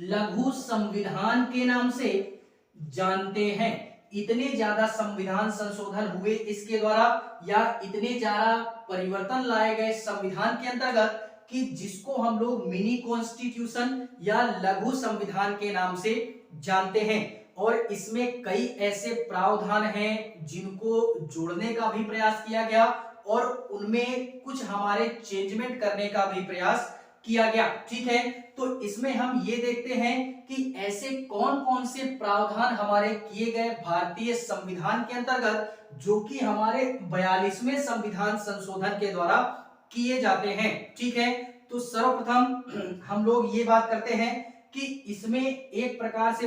लघु संविधान के नाम से जानते हैं। इतने ज्यादा संविधान संशोधन हुए इसके द्वारा, या इतने ज्यादा परिवर्तन लाए गए संविधान के अंतर्गत कि जिसको हम लोग मिनी कॉन्स्टिट्यूशन या लघु संविधान के नाम से जानते हैं। और इसमें कई ऐसे प्रावधान हैं जिनको जोड़ने का भी प्रयास किया गया और उनमें कुछ हमारे चेंजमेंट करने का भी प्रयास किया गया। ठीक है, तो इसमें हम ये देखते हैं कि ऐसे कौन कौन से प्रावधान हमारे किए गए भारतीय संविधान के अंतर्गत, जो कि हमारे 42वें संविधान संशोधन के द्वारा किए जाते हैं। ठीक है, तो सर्वप्रथम हम लोग ये बात करते हैं कि इसमें एक प्रकार से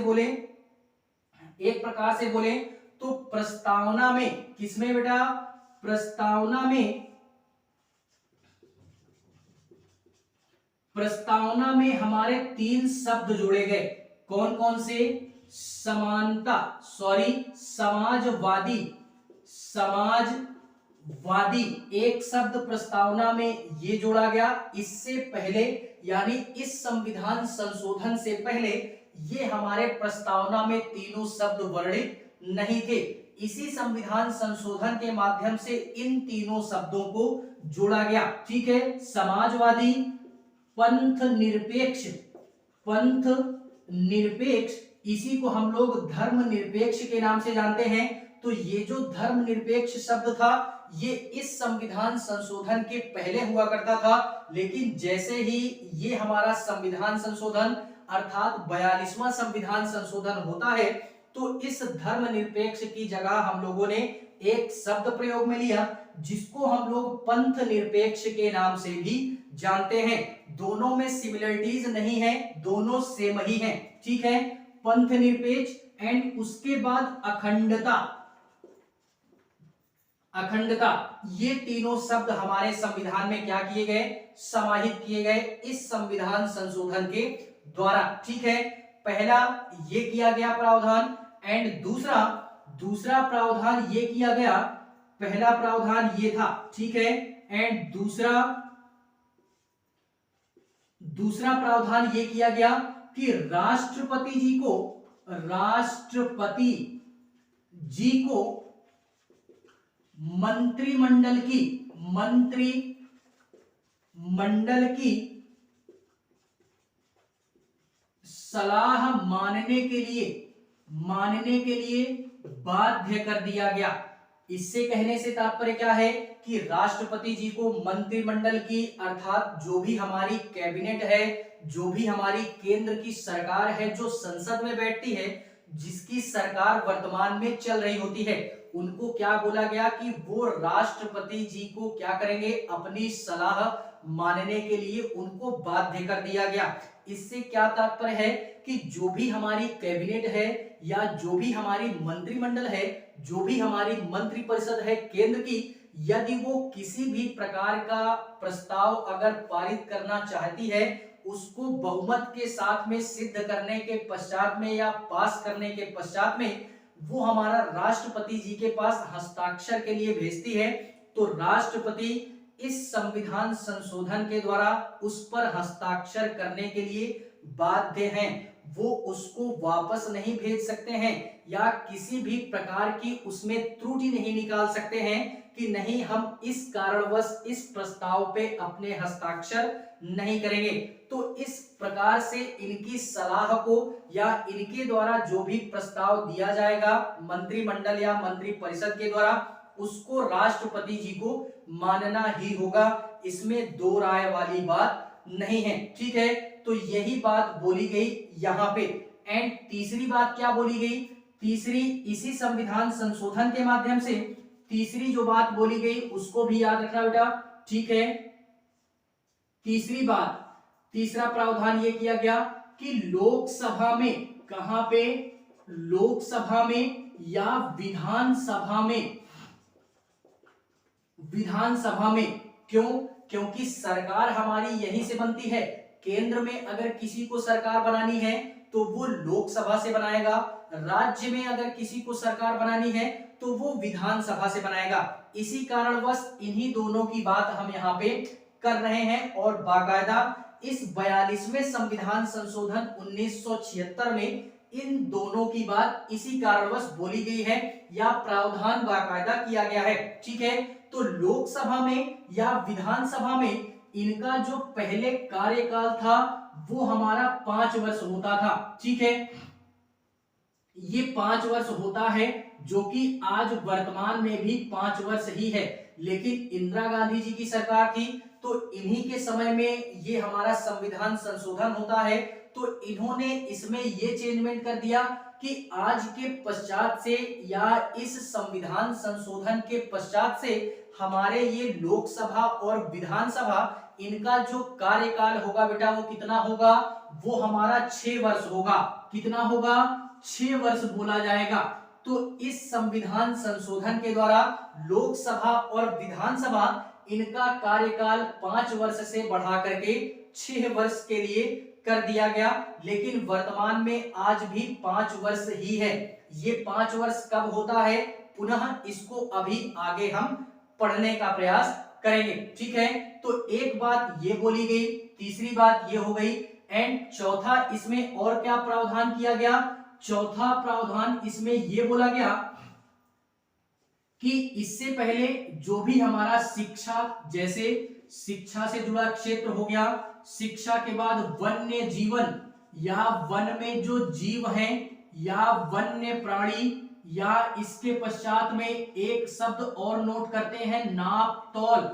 बोले तो प्रस्तावना में, किसमें बेटा, प्रस्तावना में हमारे 3 शब्द जोड़े गए। कौन कौन से? समाजवादी एक शब्द प्रस्तावना में ये जोड़ा गया। इससे पहले यानी इस संविधान संशोधन से पहले ये हमारे प्रस्तावना में तीनों शब्द वर्णित नहीं थे। इसी संविधान संशोधन के माध्यम से इन तीनों शब्दों को जोड़ा गया। ठीक है, समाजवादी, पंथ निरपेक्ष, इसी को हम लोग धर्म निरपेक्ष के नाम से जानते हैं। तो ये जो धर्म निरपेक्ष शब्द था ये इस संविधान संशोधन के पहले हुआ करता था, लेकिन जैसे ही ये हमारा संविधान संशोधन अर्थात 42वां संविधान संशोधन होता है तो इस धर्म निरपेक्ष की जगह हम लोगों ने एक शब्द प्रयोग में लिया जिसको हम लोग पंथ निरपेक्ष के नाम से भी जानते हैं। दोनों में सिमिलरिटीज नहीं है, दोनों सेम ही हैं। ठीक है, पंथ निरपेक्ष एंड उसके बाद अखंडता, ये तीनों शब्द हमारे संविधान में क्या किए गए? समाहित किए गए इस संविधान संशोधन के द्वारा। ठीक है, पहला ये किया गया प्रावधान एंड दूसरा प्रावधान ये किया गया। पहला प्रावधान ये था, ठीक है, एंड दूसरा प्रावधान ये किया गया कि राष्ट्रपति जी को मंत्रिमंडल की सलाह मानने के लिए बाध्य कर दिया गया। इससे कहने से तात्पर्य क्या है कि राष्ट्रपति जी को मंत्रिमंडल की अर्थात जो भी हमारी कैबिनेट है, जो भी हमारी केंद्र की सरकार है, जो संसद में बैठती है, जिसकी सरकार वर्तमान में चल रही होती है, उनको क्या बोला गया कि वो राष्ट्रपति जी को क्या करेंगे? अपनी सलाह मानने के लिए उनको बाध्य कर दिया गया। इससे क्या तात्पर्य है कि जो भी हमारी कैबिनेट है या जो भी हमारी मंत्रिमंडल है, जो भी हमारी मंत्रिपरिषद है केंद्र की, यदि वो किसी भी प्रकार का प्रस्ताव अगर पारित करना चाहती है, उसको बहुमत के साथ में सिद्ध करने के पश्चात में या पास करने के पश्चात में वो हमारा राष्ट्रपति जी के पास हस्ताक्षर के लिए भेजती है, तो राष्ट्रपति इस संविधान संशोधन के द्वारा उस पर हस्ताक्षर करने के लिए बाध्य हैं। वो उसको वापस नहीं भेज सकते हैं या किसी भी प्रकार की उसमें त्रुटि नहीं निकाल सकते हैं कि नहीं हम इस कारणवश इस प्रस्ताव पे अपने हस्ताक्षर नहीं करेंगे। तो इस प्रकार से इनकी सलाह को या इनके द्वारा जो भी प्रस्ताव दिया जाएगा मंत्रिमंडल या मंत्रिपरिषद के द्वारा, उसको राष्ट्रपति जी को मानना ही होगा। इसमें दो राय वाली बात नहीं है। ठीक है, तो यही बात बोली गई यहाँ पे। एंड तीसरी बात क्या बोली गई, तीसरी इसी संविधान संशोधन के माध्यम से तीसरी जो बात बोली गई उसको भी याद रखना बेटा। ठीक है, तीसरी बात, तीसरा प्रावधान ये किया गया कि लोकसभा में, कहां पे, लोकसभा में या विधानसभा में, विधानसभा में। क्यों? क्योंकि सरकार हमारी यहीं से बनती है। केंद्र में अगर किसी को सरकार बनानी है तो वो लोकसभा से बनाएगा, राज्य में अगर किसी को सरकार बनानी है तो वो विधानसभा से बनाएगा। इसी कारणवश इन्हीं दोनों की बात हम यहाँ पे कर रहे हैं और बाकायदा इस 42वें संविधान संशोधन 1976 में इन दोनों की बात इसी कारणवश बोली गई है या प्रावधान बाकायदा किया गया है। ठीक है, तो लोकसभा में या विधानसभा में इनका जो पहले कार्यकाल था वो हमारा 5 वर्ष होता था। ठीक है, ये 5 वर्ष होता है जो कि आज वर्तमान में भी 5 वर्ष ही है। लेकिन इंदिरा गांधी जी की सरकार थी तो इन्हीं के समय में ये हमारा संविधान संशोधन होता है। तो इन्होंने इसमें ये चेंजमेंट कर दिया कि आज के पश्चात से या इस संविधान संशोधन के पश्चात से हमारे ये लोकसभा और विधानसभा, इनका जो कार्यकाल होगा बेटा वो कितना होगा, वो हमारा 6 वर्ष होगा। कितना होगा? 6 वर्ष बोला जाएगा। तो इस संविधान संशोधन के द्वारा लोकसभा और विधानसभा इनका कार्यकाल 5 वर्ष से बढ़ा करके 6 वर्ष के लिए कर दिया गया। लेकिन वर्तमान में आज भी 5 वर्ष ही है। ये 5 वर्ष कब होता है, पुनः इसको अभी आगे हम पढ़ने का प्रयास करेंगे। ठीक है, तो एक बात ये बोली गई, तीसरी बात ये हो गई। एंड चौथा इसमें और क्या प्रावधान किया गया, चौथा प्रावधान इसमें यह बोला गया कि इससे पहले जो भी हमारा शिक्षा, जैसे शिक्षा से जुड़ा क्षेत्र हो गया, शिक्षा के बाद वन्य जीवन या वन में जो जीव हैं या वन्य प्राणी, या इसके पश्चात में एक शब्द और नोट करते हैं, नाप तौल,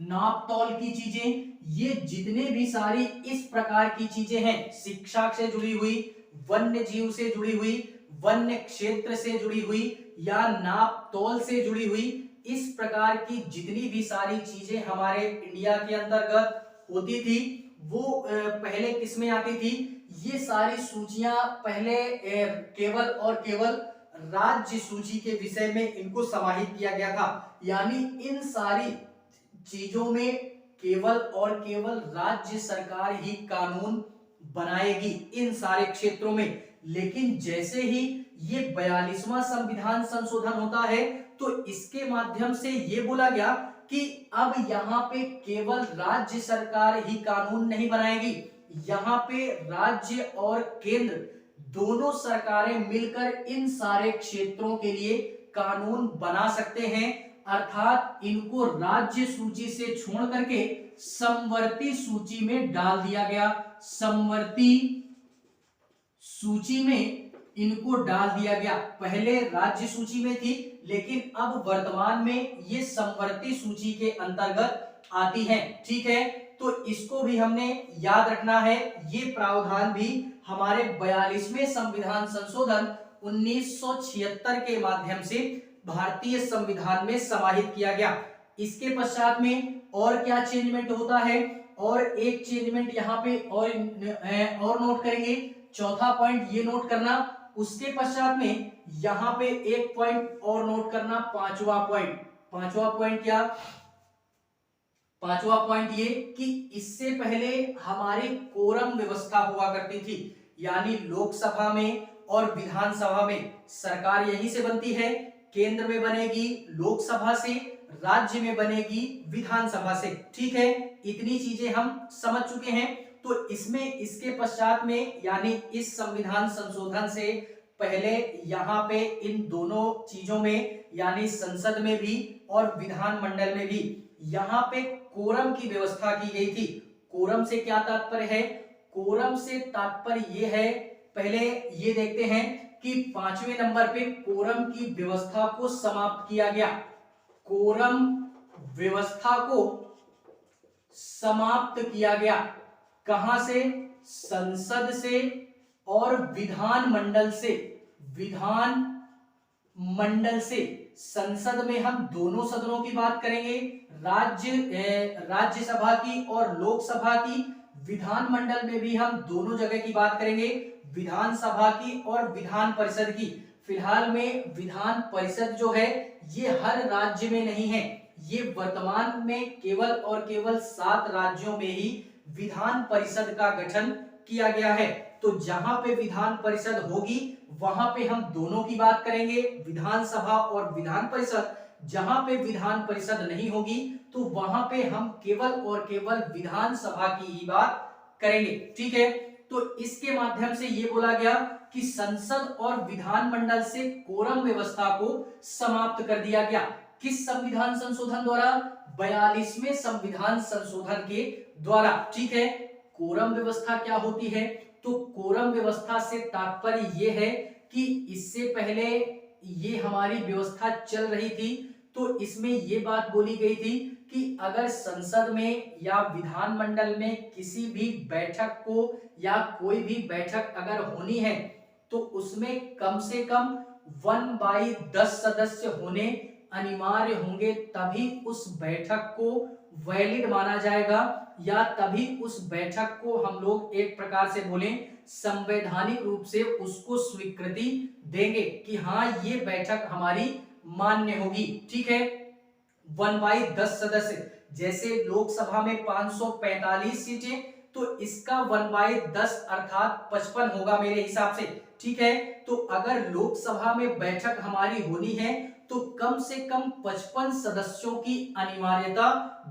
नाप तौल की चीजें, ये जितने भी सारी इस प्रकार की चीजें हैं, शिक्षा से जुड़ी हुई, वन्य जीव से जुड़ी हुई, वन्य क्षेत्र से जुड़ी हुई या नाप तौल से जुड़ी हुई, इस प्रकार की जितनी भी सारी चीजें हमारे इंडिया के अंतर्गत होती थी वो पहले किसमें आती थी, ये सारी सूचियां पहले केवल और केवल राज्य सूची के विषय में इनको समाहित किया गया था। यानी इन सारी चीजों में केवल और केवल राज्य सरकार ही कानून बनाएगी इन सारे क्षेत्रों में। लेकिन जैसे ही ये 42वां संविधान संशोधन होता है तो इसके माध्यम से ये बोला गया कि अब यहाँ पे केवल राज्य सरकार ही कानून नहीं बनाएगी, यहाँ पे राज्य और केंद्र दोनों सरकारें मिलकर इन सारे क्षेत्रों के लिए कानून बना सकते हैं। अर्थात इनको राज्य सूची से छोड़ करके समवर्ती सूची में डाल दिया गया, समवर्ती सूची में इनको डाल दिया गया। पहले राज्य सूची में थी लेकिन अब वर्तमान में ये समवर्ती सूची के अंतर्गत आती है। ठीक है, तो इसको भी हमने याद रखना है। ये प्रावधान भी हमारे 42वें संविधान संशोधन 1976 के माध्यम से भारतीय संविधान में समाहित किया गया। इसके पश्चात में और क्या चेंजमेंट होता है, और एक चेंजमेंट यहाँ पे और नोट करेंगे, चौथा पॉइंट ये नोट करना। उसके पश्चात में यहाँ पे एक पॉइंट और नोट करना, पांचवा पॉइंट। पांचवा पॉइंट क्या, पांचवा पॉइंट ये कि इससे पहले हमारी कोरम व्यवस्था हुआ करती थी, यानी लोकसभा में और विधानसभा में सरकार यहीं से बनती है, केंद्र में बनेगी लोकसभा से, राज्य में बनेगी विधानसभा से। ठीक है, इतनी चीजें हम समझ चुके हैं। तो इसमें इसके पश्चात में यानी इस संविधान संशोधन से पहले यहाँ पे इन दोनों चीजों में यानी संसद में भी और विधानमंडल में भी यहाँ पे कोरम की व्यवस्था की गई थी। कोरम से क्या तात्पर्य है? कोरम से तात्पर्य ये है, पहले ये देखते हैं कि 5वें नंबर पे कोरम की व्यवस्था को समाप्त किया गया। कोरम व्यवस्था को समाप्त किया गया कहां से? संसद से और विधानमंडल से। विधानमंडल से, संसद में हम दोनों सदनों की बात करेंगे, राज्यसभा की और लोकसभा की। विधानमंडल में भी हम दोनों जगह की बात करेंगे, विधानसभा की और विधान परिषद की। फिलहाल में विधान परिषद जो है ये हर राज्य में नहीं है, ये वर्तमान में केवल और केवल 7 राज्यों में ही विधान परिषद का गठन किया गया है। तो जहां पे विधान परिषद होगी वहां पे हम दोनों की बात करेंगे, विधानसभा और विधान परिषद। जहां पे विधान परिषद नहीं होगी तो वहां पे हम केवल और केवल विधानसभा की ही बात करेंगे। ठीक है, तो इसके माध्यम से ये बोला गया कि संसद और विधानमंडल से कोरम व्यवस्था को समाप्त कर दिया गया। किस संविधान संशोधन द्वारा? 42वें संविधान संशोधन के द्वारा। ठीक है, कोरम व्यवस्था क्या होती है? तो कोरम व्यवस्था से तात्पर्य ये है कि इससे पहले ये हमारी व्यवस्था चल रही थी तो इसमें ये बात बोली गई थी कि अगर संसद में या विधानमंडल में किसी भी बैठक को या कोई भी बैठक अगर होनी है तो उसमें कम से कम 1/10 सदस्य होने अनिवार्य होंगे, तभी उस बैठक को वैलिड माना जाएगा या तभी उस बैठक को हम लोग एक प्रकार से बोलें संवैधानिक रूप से उसको स्वीकृति देंगे कि हाँ ये बैठक हमारी मान्य होगी। ठीक है, 1/10 सदस्य, जैसे लोकसभा में 545 सीटें तो इसका 1/10 अर्थात 55 होगा मेरे हिसाब से। ठीक है, तो अगर लोकसभा में बैठक हमारी होनी है तो कम से कम 55 सदस्यों की अनिवार्यता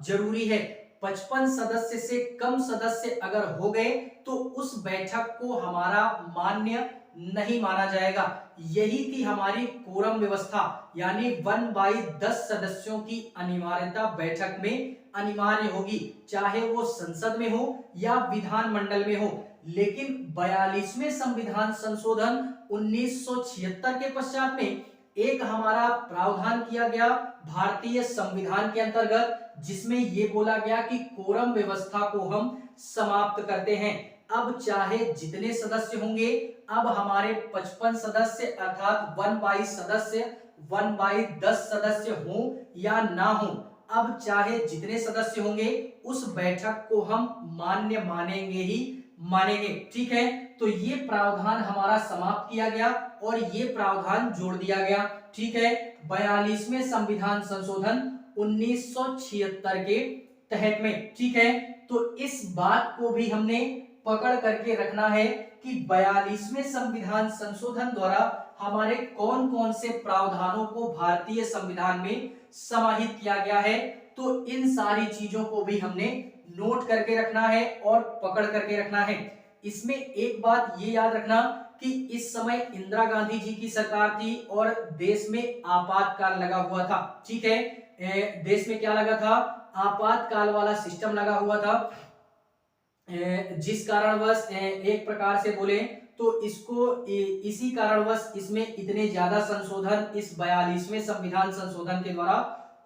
जरूरी है। 55 सदस्य से कम सदस्य अगर हो गए तो उस बैठक को हमारा मान्य नहीं माना जाएगा। यही थी हमारी कोरम व्यवस्था, यानी 1/10 सदस्यों की अनिवार्यता बैठक में अनिवार्य होगी, चाहे वो संसद में हो या विधानमंडल में हो। लेकिन 42वें संविधान संशोधन 1976 के पश्चात में एक हमारा प्रावधान किया गया भारतीय संविधान के अंतर्गत, जिसमें यह बोला गया कि कोरम व्यवस्था को हम समाप्त करते हैं। अब चाहे जितने सदस्य होंगे, अब हमारे 55 सदस्य अर्थात 1/10 सदस्य हो या ना हो, अब चाहे जितने सदस्य होंगे उस बैठक को हम मान्य मानेंगे ही मानेंगे। ठीक है, तो ये प्रावधान हमारा समाप्त किया गया और ये प्रावधान जोड़ दिया गया। ठीक है, 42वें संविधान संशोधन 1976 के तहत में। ठीक है, तो इस बात को भी हमने पकड़ करके रखना है कि 42वें संविधान संशोधन द्वारा हमारे कौन कौन से प्रावधानों को भारतीय संविधान में समाहित किया गया है। तो इन सारी चीजों को भी हमने नोट करके रखना है और पकड़ करके रखना है। इसमें एक बात ये याद रखना कि इस समय इंदिरा गांधी जी की सरकार थी और देश में आपातकाल लगा हुआ था। ठीक है, देश में क्या लगा था? आपातकाल वाला सिस्टम लगा हुआ था, जिस कारणवश एक प्रकार से बोले तो इसको इसी कारणवश इसमें इतने ज्यादा संशोधन इस 42वें संविधान संशोधन के द्वारा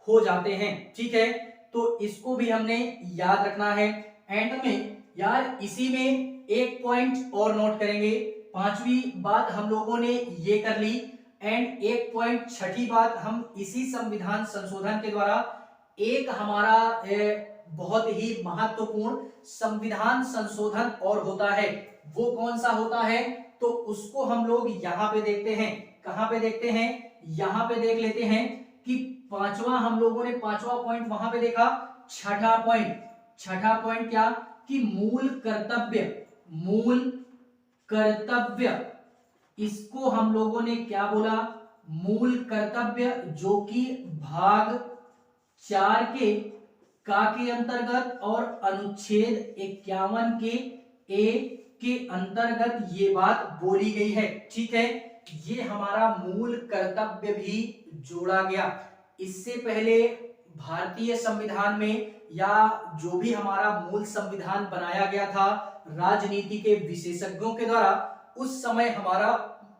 हो जाते हैं। ठीक है, तो इसको भी हमने याद रखना है। एंड में यार इसी में एक पॉइंट और नोट करेंगे। 5वीं बात हम लोगों ने ये कर ली एंड एक पॉइंट 6ठी बात हम इसी संविधान संशोधन के द्वारा एक हमारा बहुत ही महत्वपूर्ण संविधान संशोधन और होता है। वो कौन सा होता है? तो उसको हम लोग यहाँ पे देखते हैं। कहाँ पे देखते हैं? यहाँ पे देख लेते हैं कि पांचवा हम लोगों ने 5वां पॉइंट वहां पे देखा। 6ठा पॉइंट क्या? कि मूल कर्तव्य, इसको हम लोगों ने क्या बोला? मूल कर्तव्य, जो कि भाग 4 के का के अंतर्गत और अनुच्छेद 51 के ए के अंतर्गत ये बात बोली गई है। ठीक है, ये हमारा मूल कर्तव्य भी जोड़ा गया। इससे पहले भारतीय संविधान में या जो भी हमारा मूल संविधान बनाया गया था राजनीति के विशेषज्ञों के द्वारा, उस समय हमारा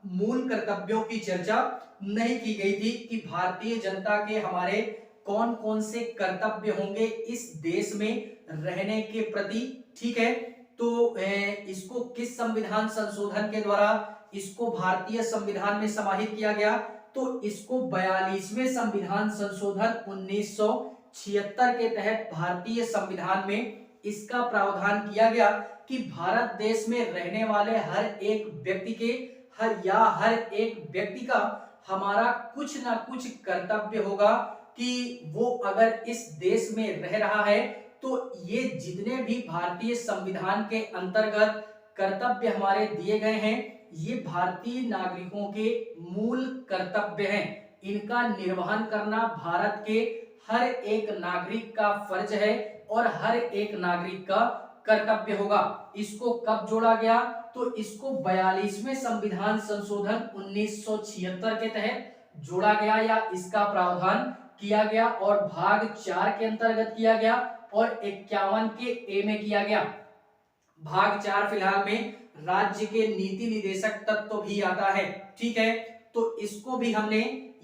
मूल कर्तव्यों की चर्चा नहीं की गई थी कि भारतीय जनता के हमारे कौन कौन से कर्तव्य होंगे इस देश में रहने के प्रति। ठीक है, तो इसको किस संविधान संशोधन के द्वारा इसको भारतीय संविधान में समाहित किया गया, तो इसको 42वें संविधान संशोधन 1976 के तहत भारतीय संविधान में इसका प्रावधान किया गया कि भारत देश में रहने वाले हर एक व्यक्ति के हर एक व्यक्ति का हमारा कुछ ना कुछ कर्तव्य होगा कि वो अगर इस देश में रह रहा है तो ये जितने भी भारतीय संविधान के अंतर्गत कर्तव्य हमारे दिए गए हैं ये भारतीय नागरिकों के मूल कर्तव्य हैं। इनका निर्वहन करना भारत के हर एक नागरिक का फर्ज है और हर एक नागरिक का कर्तव्य होगा। इसको कब जोड़ा गया, तो इसको 42वें संविधान संशोधन 1976 के तहत जोड़ा गया या इसका प्रावधान किया गया और भाग 4 के अंतर्गत किया गया और 51 के ए में किया गया। भाग 4 फिलहाल में राज्य के नीति निदेशक तत्व भी आता है। ठीक है, तो इसको भी हमने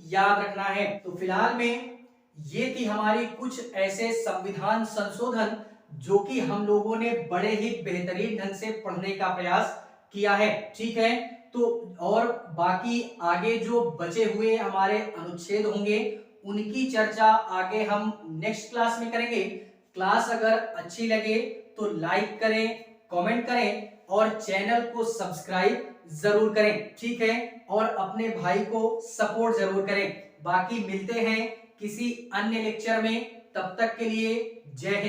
याद रखना है। तो फिलहाल में ये थी हमारी कुछ ऐसे संविधान संशोधन जो कि हम लोगों ने बड़े ही बेहतरीन ढंग से पढ़ने का प्रयास किया है। ठीक है, तो और बाकी आगे जो बचे हुए हमारे अनुच्छेद होंगे उनकी चर्चा आगे हम नेक्स्ट क्लास में करेंगे। क्लास अगर अच्छी लगे तो लाइक करें, कमेंट करें और चैनल को सब्सक्राइब जरूर करें। ठीक है, और अपने भाई को सपोर्ट जरूर करें। बाकी मिलते हैं किसी अन्य लेक्चर में, तब तक के लिए जय हिंद।